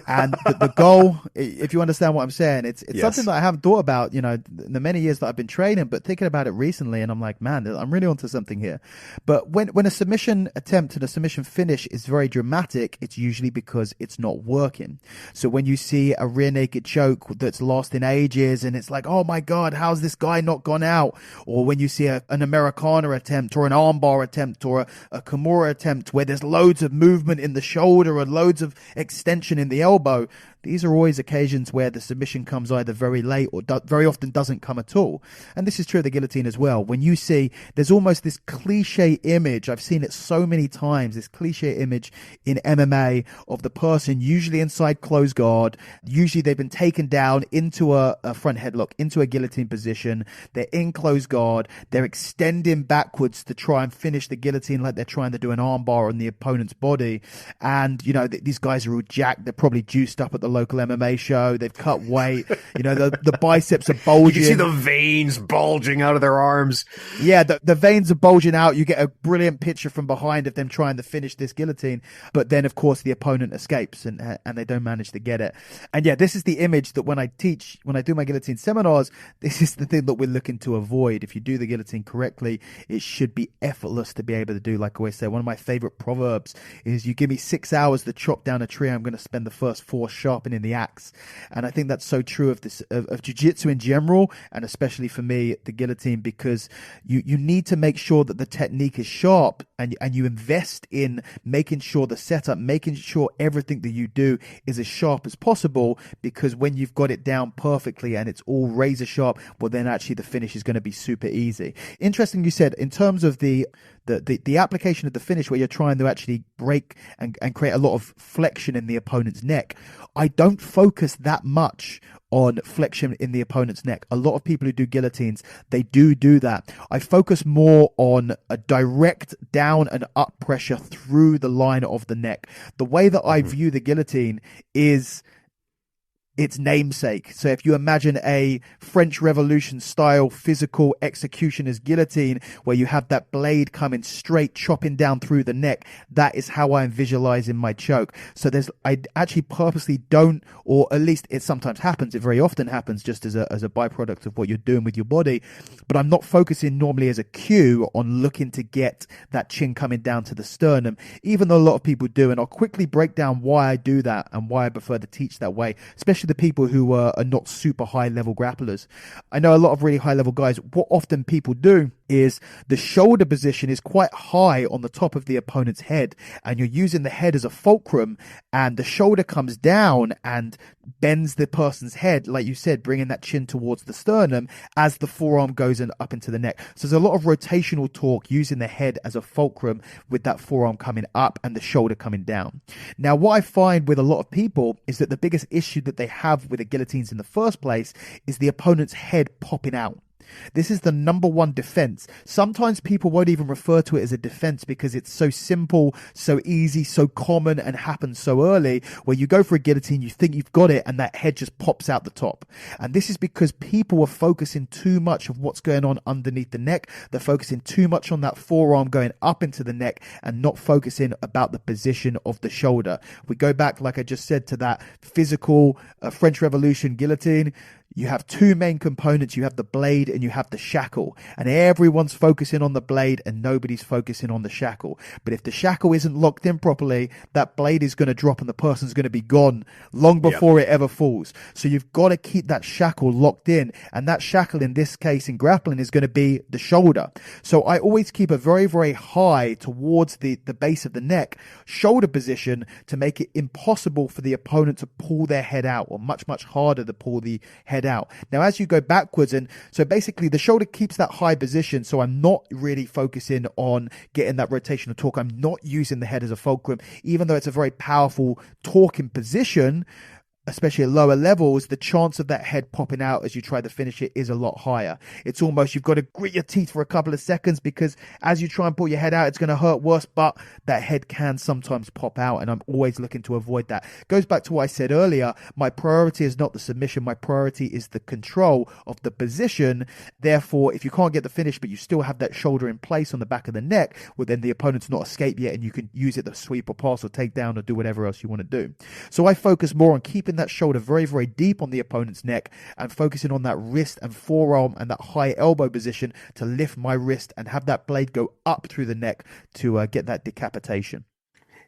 B: And the goal, if you understand what I'm saying, it's yes, something that I haven't thought about, the many years that I've been training, but thinking about it recently, and I'm like, man, I'm really onto something here. But when a submission attempt and a submission finish is very dramatic, it's usually because it's not working. So when you see a rear naked choke that's lasting ages, and it's like, oh my God, how's this guy not gone out? Or when you see an Americana attempt, or an armbar attempt, or a Kimura attempt, where there's loads of movement in the shoulder and loads of extension in the elbow, these are always occasions where the submission comes either very late or very often doesn't come at all. And this is true of the guillotine as well. When you see, there's almost this cliche image, I've seen it so many times, this cliche image in MMA of the person usually inside close guard. Usually they've been taken down into a front headlock, into a guillotine position. They're in close guard. They're extending backwards to try and finish the guillotine like they're trying to do an armbar on the opponent's body. And, these guys are all jacked. They're probably juiced up at the local MMA show. They've cut weight. You know, the biceps are bulging.
A: You can see the veins bulging out of their arms.
B: Yeah, the veins are bulging out. You get a brilliant picture from behind of them trying to finish this guillotine. But then, of course, the opponent escapes and they don't manage to get it. And yeah, this is the image that when I do my guillotine seminars, this is the thing that we're looking to avoid. If you do the guillotine correctly, it should be effortless to be able to do. Like I always say, one of my favorite proverbs is, you give me 6 hours to chop down a tree, I'm going to spend the first 4 sharpening the axe. And I think that's so true of this, of jiu-jitsu in general, and especially for me, the guillotine, because you need to make sure that the technique is sharp, and you invest in making sure the setup, making sure everything that you do is as sharp as possible, because when you've got it down perfectly and it's all razor sharp, well, then actually the finish is going to be super easy. Interesting you said, in terms of the application of the finish, where you're trying to actually break and create a lot of flexion in the opponent's neck. I don't focus that much on flexion in the opponent's neck. A lot of people who do guillotines, they do that. I focus more on a direct down and up pressure through the line of the neck. The way that I view the guillotine is its namesake. So if you imagine a French Revolution style physical executioner's guillotine, where you have that blade coming straight, chopping down through the neck, that is how I'm visualizing my choke. So I actually purposely don't, or at least it sometimes happens, it very often happens just as a byproduct of what you're doing with your body, but I'm not focusing normally as a cue on looking to get that chin coming down to the sternum, even though a lot of people do. And I'll quickly break down why I do that and why I prefer to teach that way, especially the people who are not super high level grapplers. I know a lot of really high level guys, what often people do is the shoulder position is quite high on the top of the opponent's head, and you're using the head as a fulcrum, and the shoulder comes down and bends the person's head, like you said, bringing that chin towards the sternum as the forearm goes up into the neck. So there's a lot of rotational torque using the head as a fulcrum, with that forearm coming up and the shoulder coming down. Now, what I find with a lot of people is that the biggest issue that they have with the guillotines in the first place is the opponent's head popping out. This is the number one defense. Sometimes people won't even refer to it as a defense because it's so simple, so easy, so common, and happens so early, where you go for a guillotine, you think you've got it, and that head just pops out the top. And this is because people are focusing too much of what's going on underneath the neck. They're focusing too much on that forearm going up into the neck and not focusing about the position of the shoulder. We go back, like I just said, to that physical French Revolution guillotine. You have two main components. You have the blade and you have the shackle, and everyone's focusing on the blade and nobody's focusing on the shackle. But if the shackle isn't locked in properly, that blade is going to drop and the person's going to be gone long before it ever falls. So you've got to keep that shackle locked in, and that shackle in this case in grappling is going to be the shoulder. So I always keep a very, very high towards the base of the neck shoulder position to make it impossible for the opponent to pull their head out, or much, much harder to pull the head out. Now, as you go backwards, and so basically the shoulder keeps that high position, so I'm not really focusing on getting that rotational torque. I'm not using the head as a fulcrum, even though it's a very powerful torquing position. Especially at lower levels, the chance of that head popping out as you try to finish it is a lot higher. It's almost, you've got to grit your teeth for a couple of seconds, because as you try and pull your head out, it's going to hurt worse, but that head can sometimes pop out, and I'm always looking to avoid that. Goes back to what I said earlier, my priority is not the submission, my priority is the control of the position. Therefore, if you can't get the finish, but you still have that shoulder in place on the back of the neck, well, then the opponent's not escaped yet, and you can use it to sweep or pass or take down or do whatever else you want to do. So I focus more on keeping that shoulder very, very deep on the opponent's neck and focusing on that wrist and forearm and that high elbow position to lift my wrist and have that blade go up through the neck to get that decapitation.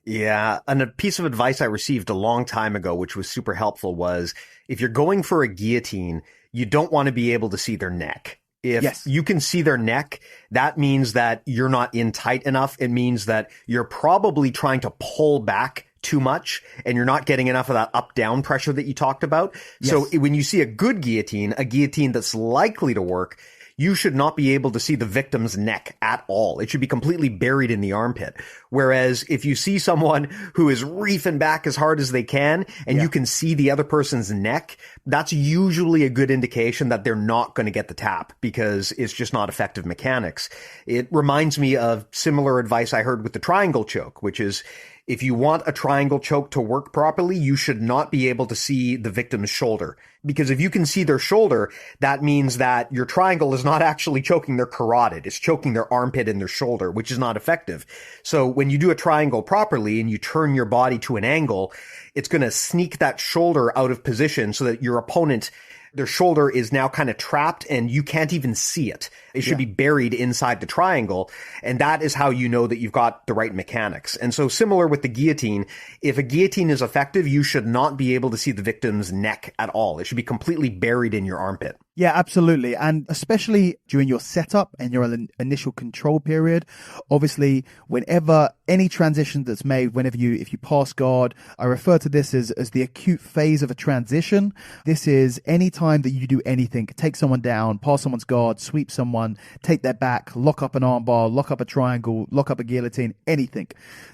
A: Yeah. And a piece of advice I received a long time ago, which was super helpful, was if you're going for a guillotine, you don't want to be able to see their neck. If you can see their neck, that means that you're not in tight enough. It means that you're probably trying to pull back too much and you're not getting enough of that up-down pressure that you talked about. Yes. So when you see a good guillotine, a guillotine that's likely to work, you should not be able to see the victim's neck at all. It should be completely buried in the armpit. Whereas if you see someone who is reefing back as hard as they can and you can see the other person's neck, that's usually a good indication that they're not going to get the tap because it's just not effective mechanics. It reminds me of similar advice I heard with the triangle choke, which is if you want a triangle choke to work properly, you should not be able to see the victim's shoulder. Because if you can see their shoulder, that means that your triangle is not actually choking their carotid. It's choking their armpit and their shoulder, which is not effective. So when you do a triangle properly and you turn your body to an angle, it's going to sneak that shoulder out of position so that your opponent, their shoulder is now kind of trapped and you can't even see it. It should be buried inside the triangle. And that is how you know that you've got the right mechanics. And so similar with the guillotine, if a guillotine is effective, you should not be able to see the victim's neck at all. It should be completely buried in your armpit.
B: Yeah, absolutely. And especially during your setup and your initial control period, obviously, whenever any transition that's made, if you pass guard, I refer to this as the acute phase of a transition. This is any time that you do anything, take someone down, pass someone's guard, sweep someone, take their back, lock up an armbar, lock up a triangle, lock up a guillotine, anything.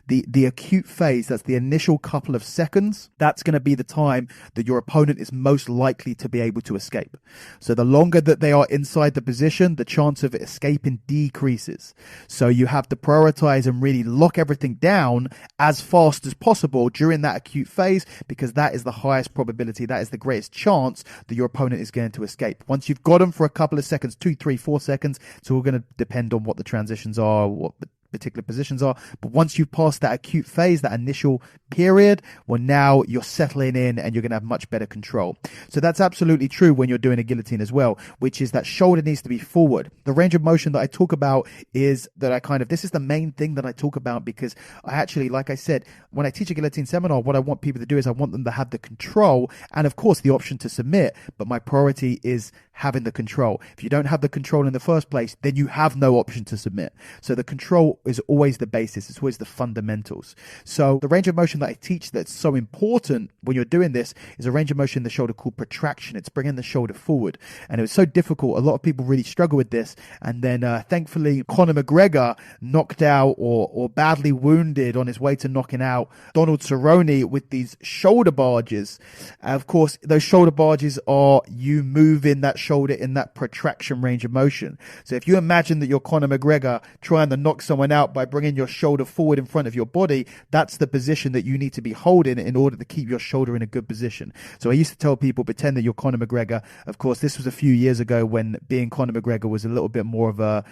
B: The acute phase, that's the initial couple of seconds, that's going to be the time that your opponent is most likely to be able to escape. So the longer that they are inside the position, the chance of escaping decreases. So you have to prioritize and really lock everything down as fast as possible during that acute phase, because that is the highest probability, that is the greatest chance that your opponent is going to escape. Once you've got them for a couple of seconds, 2, 3, 4 seconds, it's all going to depend on what the transitions are, what the particular positions are. But once you've passed that acute phase, that initial period, well, now you're settling in and you're going to have much better control. So that's absolutely true when you're doing a guillotine as well, which is that shoulder needs to be forward. The range of motion that I talk about is that this is the main thing that I talk about, because I actually, like I said, when I teach a guillotine seminar, what I want people to do is I want them to have the control and of course the option to submit, but my priority is having the control. If you don't have the control in the first place, then you have no option to submit. So the control is always the basis. It's always the fundamentals. So the range of motion that I teach that's so important when you're doing this is a range of motion in the shoulder called protraction. It's bringing the shoulder forward. And it was so difficult. A lot of people really struggle with this. And then thankfully, Conor McGregor knocked out or badly wounded on his way to knocking out Donald Cerrone with these shoulder barges. Of course, those shoulder barges are you moving that shoulder in that protraction range of motion. So if you imagine that you're Conor McGregor trying to knock someone out by bringing your shoulder forward in front of your body, that's the position that you need to be holding in order to keep your shoulder in a good position. So I used to tell people, pretend that you're Conor McGregor. Of course, this was a few years ago when being Conor McGregor was a little bit more of a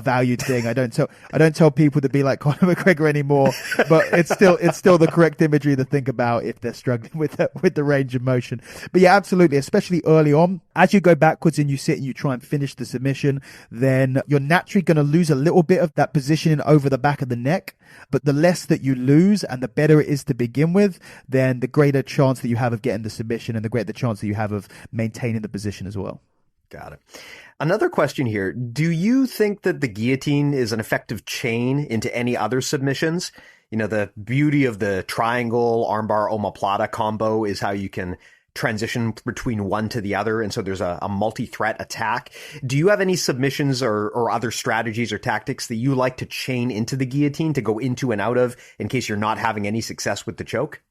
B: valued thing. I don't tell people to be like Conor McGregor anymore, but it's still the correct imagery to think about if they're struggling with the range of motion. But yeah, absolutely, especially early on, as you go backwards and you sit and you try and finish the submission, then you're naturally going to lose a little bit of that positioning over the back of the neck. But the less that you lose and the better it is to begin with, then the greater chance that you have of getting the submission and the greater chance that you have of maintaining the position as well.
A: Got it. Another question here. Do you think that the guillotine is an effective chain into any other submissions? You know, the beauty of the triangle, armbar, omoplata combo is how you can transition between one to the other. And so there's a multi-threat attack. Do you have any submissions or other strategies or tactics that you like to chain into the guillotine to go into and out of in case you're not having any success with the choke?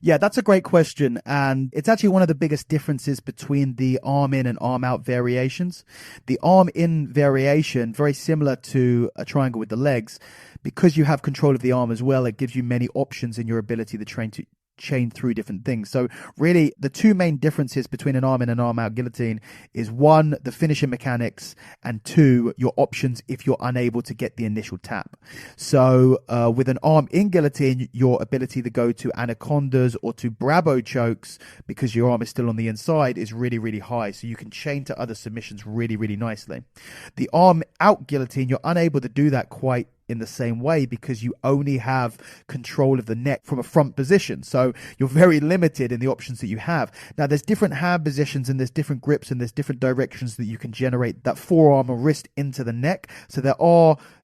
B: Yeah, that's a great question. And it's actually one of the biggest differences between the arm in and arm out variations. The arm in variation, very similar to a triangle with the legs, because you have control of the arm as well, it gives you many options in your ability to chain through different things. So really the two main differences between an arm in and arm out guillotine is one, the finishing mechanics, and two, your options if you're unable to get the initial tap. So with an arm in guillotine, your ability to go to anacondas or to Bravo chokes because your arm is still on the inside is really, really high. So you can chain to other submissions really, really nicely. The arm out guillotine, you're unable to do that quite in the same way because you only have control of the neck from a front position. So you're very limited in the options that you have. Now, there's different hand positions and there's different grips and there's different directions that you can generate that forearm or wrist into the neck. So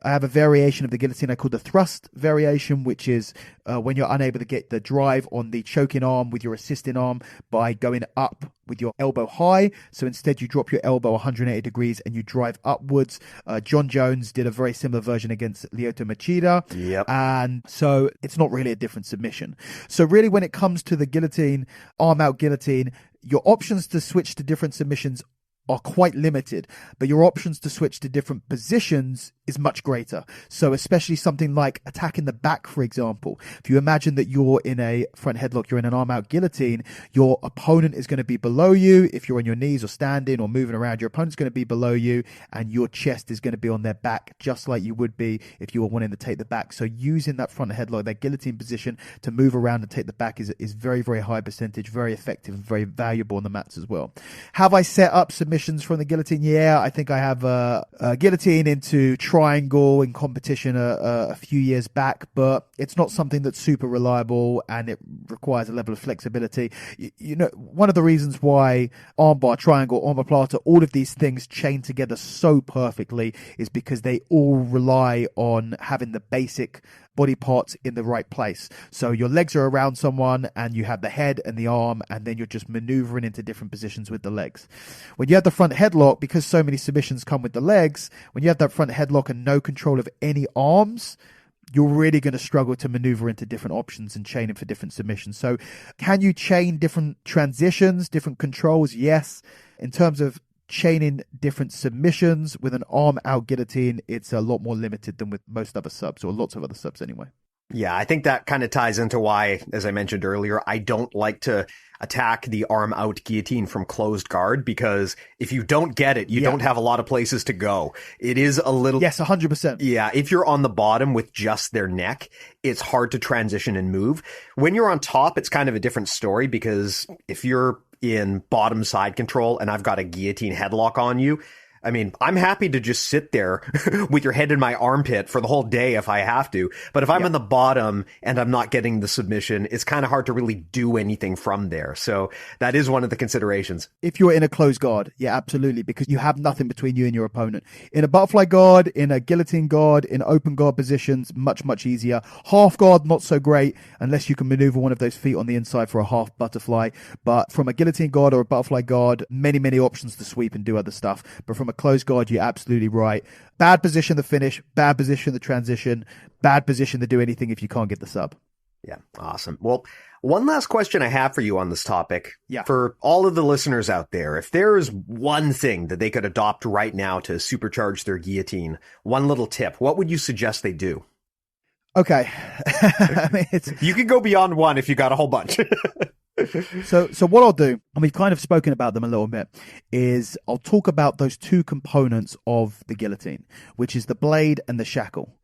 B: I have a variation of the guillotine I call the thrust variation, which is when you're unable to get the drive on the choking arm with your assisting arm by going up with your elbow high. So instead you drop your elbow 180 degrees and you drive upwards. John Jones did a very similar version against Lyoto Machida.
A: Yep.
B: And so it's not really a different submission. So really when it comes to the guillotine, arm out guillotine, your options to switch to different submissions are quite limited, but your options to switch to different positions is much greater. So especially something like attacking the back, for example. If you imagine that you're in a front headlock, you're in an arm out guillotine, your opponent is going to be below you. If you're on your knees or standing or moving around, your opponent's going to be below you and your chest is going to be on their back, just like you would be if you were wanting to take the back. So using that front headlock, that guillotine position to move around and take the back is very, very high percentage, very effective and very valuable on the mats as well. Have I set up submissions from the guillotine? Yeah, I think I have a guillotine into triangle in competition a few years back, but it's not something that's super reliable and it requires a level of flexibility. You know, one of the reasons why armbar, triangle, armbar plata, all of these things chain together so perfectly is because they all rely on having the basic body parts in the right place. So your legs are around someone and you have the head and the arm, and then you're just maneuvering into different positions with the legs. When you have the front headlock, because so many submissions come with the legs, when you have that front headlock and no control of any arms, you're really going to struggle to maneuver into different options and chaining for different submissions. So can you chain different transitions, different controls? Yes. In terms of chaining different submissions with an arm out guillotine, it's a lot more limited than with most other subs, or lots of other subs anyway.
A: Yeah, I think that kind of ties into why, as I mentioned earlier, I don't like to attack the arm out guillotine from closed guard, because if you don't get it, you don't have a lot of places to go. It is a little...
B: Yes, 100%.
A: Yeah, if you're on the bottom with just their neck, it's hard to transition and move. When you're on top, it's kind of a different story, because if you're in bottom side control and I've got a guillotine headlock on you, I mean, I'm happy to just sit there with your head in my armpit for the whole day if I have to. But if I'm in the bottom and I'm not getting the submission, it's kind of hard to really do anything from there. So that is one of the considerations.
B: If you're in a closed guard, yeah, absolutely, because you have nothing between you and your opponent. In a butterfly guard, in a guillotine guard, in open guard positions, much, much easier. Half guard, not so great, unless you can maneuver one of those feet on the inside for a half butterfly. But from a guillotine guard or a butterfly guard, many, many options to sweep and do other stuff. But from a closed guard, you're absolutely right. Bad position to finish, bad position to transition, bad position to do anything if you can't get the sub.
A: Yeah, awesome. Well, one last question I have for you on this topic.
B: Yeah.
A: For all of the listeners out there, if there is one thing that they could adopt right now to supercharge their guillotine, one little tip, what would you suggest they do?
B: Okay. I mean,
A: you can go beyond one if you got a whole bunch.
B: So what I'll do, and we've kind of spoken about them a little bit, is I'll talk about those two components of the guillotine, which is the blade and the shackle.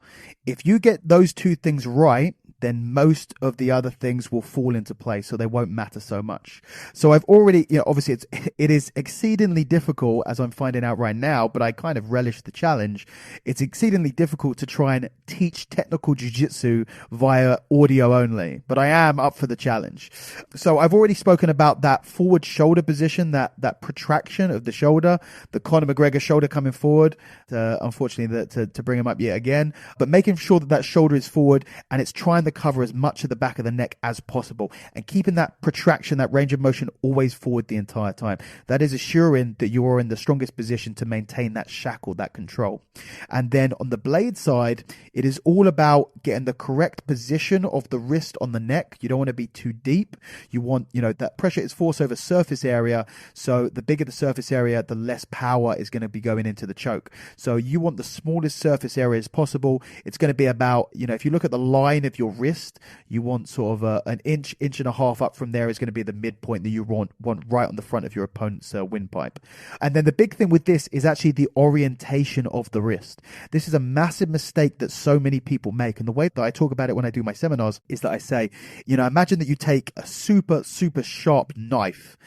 B: If you get those two things right, then most of the other things will fall into place, so they won't matter so much. So I've already, obviously it is exceedingly difficult, as I'm finding out right now, but I kind of relish the challenge. It's exceedingly difficult to try and teach technical jiu-jitsu via audio only, but I am up for the challenge. So I've already spoken about that forward shoulder position, that protraction of the shoulder, the Conor McGregor shoulder coming forward, unfortunately to bring him up yet again, but making sure that shoulder is forward and it's trying to cover as much of the back of the neck as possible and keeping that protraction, that range of motion always forward the entire time. That is assuring that you are in the strongest position to maintain that shackle, that control. And then on the blade side, it is all about getting the correct position of the wrist on the neck. You don't want to be too deep. You want, that pressure is force over surface area. So the bigger the surface area, the less power is going to be going into the choke. So you want the smallest surface area as possible. It's going to be about, if you look at the line of your wrist, you want sort of an inch and a half up from there is going to be the midpoint that you want right on the front of your opponent's windpipe. And then the big thing with this is actually the orientation of the wrist. This is a massive mistake that so many people make. And the way that I talk about it when I do my seminars is that I say, imagine that you take a super, super sharp knife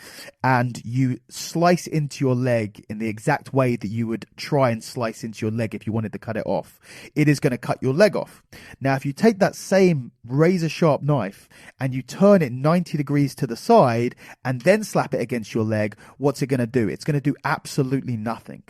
B: and you slice into your leg in the exact way that you would try and slice into your leg if you wanted to cut it off. It is going to cut your leg off. Now, if you take that same razor sharp knife and you turn it 90 degrees to the side and then slap it against your leg, what's it going to do? It's going to do absolutely nothing.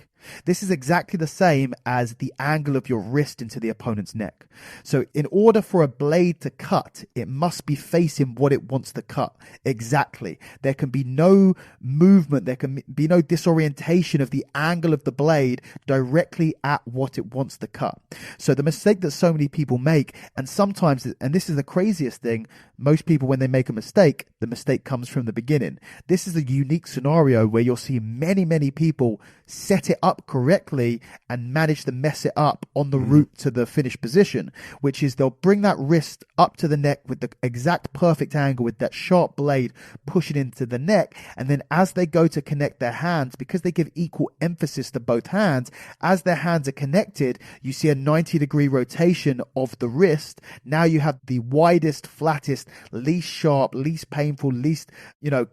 B: This is exactly the same as the angle of your wrist into the opponent's neck. So in order for a blade to cut, it must be facing what it wants to cut. Exactly. There can be no movement. There can be no disorientation of the angle of the blade directly at what it wants to cut. So the mistake that so many people make, and sometimes, and this is the craziest thing, most people, when they make a mistake, the mistake comes from the beginning. This is a unique scenario where you'll see many, many people set it up correctly and manage to mess it up on the route to the finished position, which is they'll bring that wrist up to the neck with the exact perfect angle with that sharp blade pushing into the neck. And then as they go to connect their hands, because they give equal emphasis to both hands, as their hands are connected, you see a 90-degree rotation of the wrist. Now you have the widest, flattest, least sharp, least painful, least,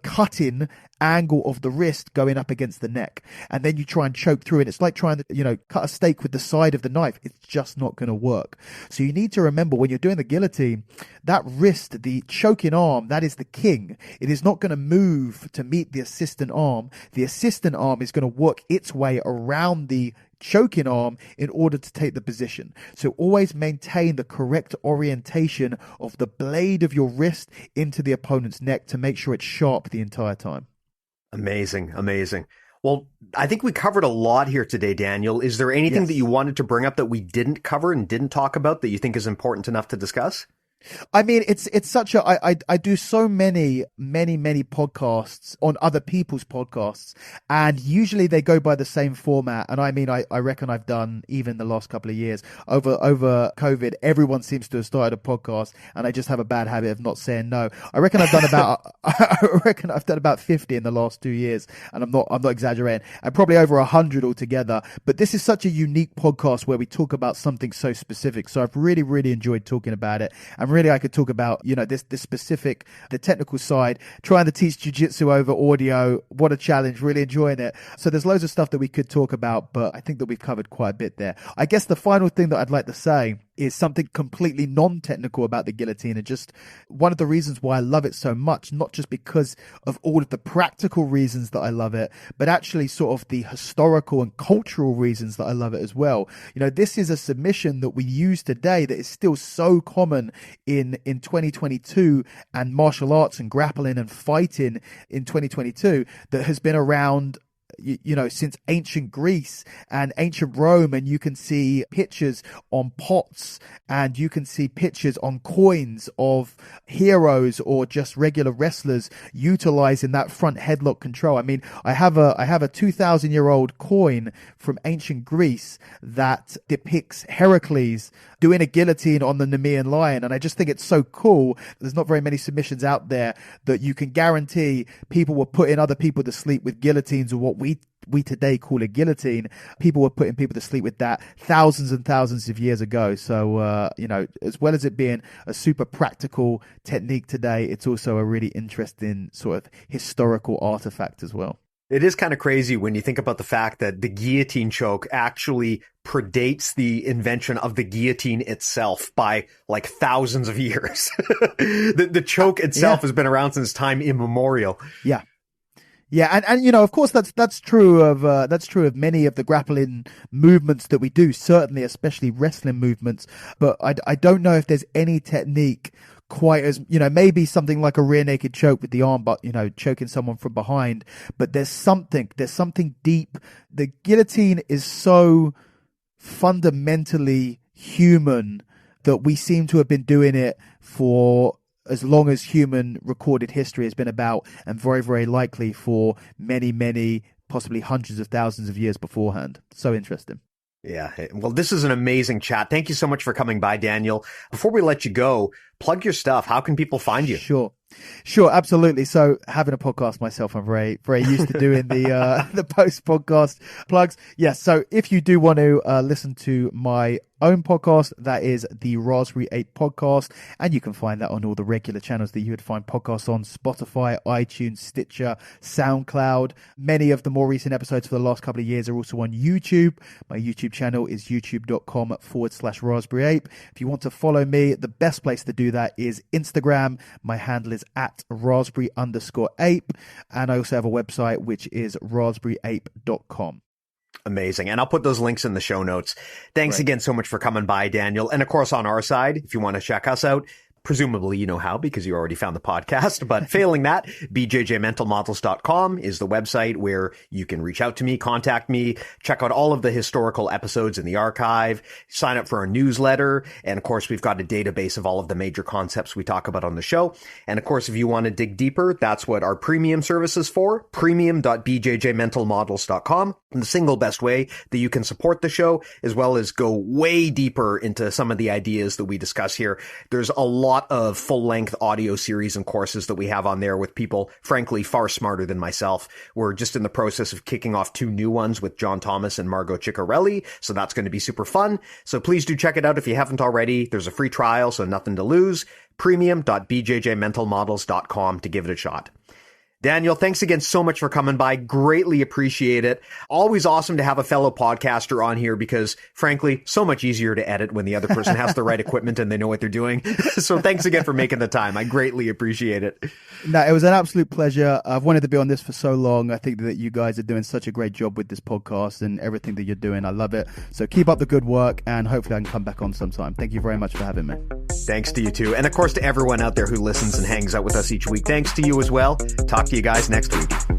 B: cutting angle of the wrist going up against the neck. And then you try and choke through it. It's like trying to, cut a steak with the side of the knife. It's just not going to work. So you need to remember when you're doing the guillotine, that wrist, the choking arm, that is the king. It is not going to move to meet the assistant arm. The assistant arm is going to work its way around the choking arm in order to take the position. So always maintain the correct orientation of the blade of your wrist into the opponent's neck to make sure it's sharp the entire time.
A: Amazing. Well, I think we covered a lot here today, Daniel. Is there anything that you wanted to bring up that we didn't cover and didn't talk about that you think is important enough to discuss?
B: I mean, it's such a, I do so many podcasts on other people's podcasts, and usually they go by the same format. And I mean, I reckon I've done, even the last couple of years over COVID, everyone seems to have started a podcast, and I just have a bad habit of not saying no. I reckon I've done about 50 in the last 2 years, and I'm not exaggerating, and probably over 100 altogether. But this is such a unique podcast where we talk about something so specific. So I've really enjoyed talking about it. And really, I could talk about, this specific, the technical side, trying to teach jiu-jitsu over audio. What a challenge, really enjoying it. So there's loads of stuff that we could talk about, but I think that we've covered quite a bit there. I guess the final thing that I'd like to say is something completely non-technical about the guillotine, and just one of the reasons why I love it so much, not just because of all of the practical reasons that I love it, but actually sort of the historical and cultural reasons that I love it as well. This is a submission that we use today that is still so common in 2022, and martial arts and grappling and fighting in 2022 that has been around since ancient Greece and ancient Rome. And you can see pictures on pots, and you can see pictures on coins of heroes or just regular wrestlers utilizing that front headlock control. I mean, I have a 2,000-year-old coin from ancient Greece that depicts Heracles doing a guillotine on the Nemean lion. And I just think it's so cool. There's not very many submissions out there that you can guarantee people were putting other people to sleep with guillotines, or what we today call a guillotine. People were putting people to sleep with that thousands and thousands of years ago. So, as well as it being a super practical technique today, it's also a really interesting sort of historical artifact as well.
A: It is kind of crazy when you think about the fact that the guillotine choke actually predates the invention of the guillotine itself by like thousands of years. The choke itself has been around since time immemorial.
B: Yeah. Yeah, and of course that's true of many of the grappling movements that we do, certainly, especially wrestling movements. But I don't know if there's any technique quite as, maybe something like a rear naked choke with the arm, but choking someone from behind. But there's something deep. The guillotine is so fundamentally human that we seem to have been doing it for as long as human recorded history has been about, and very, very likely for many, many, possibly hundreds of thousands of years beforehand. So interesting.
A: Yeah. Well, this is an amazing chat. Thank you so much for coming by, Daniel. Before we let you go, plug your stuff. How can people find you?
B: Sure, absolutely. So having a podcast myself, I'm very, very used to doing the post-podcast plugs. Yes. So if you do want to listen to my own podcast, that is the Raspberry Ape Podcast, and you can find that on all the regular channels that you would find podcasts on: Spotify, iTunes, Stitcher, SoundCloud. Many of the more recent episodes for the last couple of years are also on YouTube. My YouTube channel is youtube.com/Raspberry Ape. If you want to follow me, the best place to do that is Instagram. My handle is at Raspberry_Ape, and I also have a website which is raspberryape.com.
A: Amazing. And I'll put those links in the show notes. Thanks again so much for coming by, Daniel. And of course, on our side, if you want to check us out, presumably you know how because you already found the podcast, but failing that, bjjmentalmodels.com is the website where you can reach out to me, contact me, check out all of the historical episodes in the archive, sign up for our newsletter, and of course we've got a database of all of the major concepts we talk about on the show. And of course, if you want to dig deeper, that's what our premium service is for, premium.bjjmentalmodels.com. And the single best way that you can support the show, as well as go way deeper into some of the ideas that we discuss here. There's a lot of full-length audio series and courses that we have on there with people, frankly, far smarter than myself. We're just in the process of kicking off 2 new ones with John Thomas and Margot Ciccarelli, so that's going to be super fun. So please do check it out if you haven't already. There's a free trial, so nothing to lose. Premium.bjjmentalmodels.com to give it a shot. Daniel, thanks again so much for coming by. Greatly appreciate it. Always awesome to have a fellow podcaster on here because, frankly, so much easier to edit when the other person has the right equipment and they know what they're doing. So thanks again for making the time. I greatly appreciate it.
B: No, it was an absolute pleasure. I've wanted to be on this for so long. I think that you guys are doing such a great job with this podcast and everything that you're doing. I love it. So keep up the good work and hopefully I can come back on sometime. Thank you very much for having me.
A: Thanks to you too. And of course to everyone out there who listens and hangs out with us each week. Thanks to you as well. Talk to you guys next week.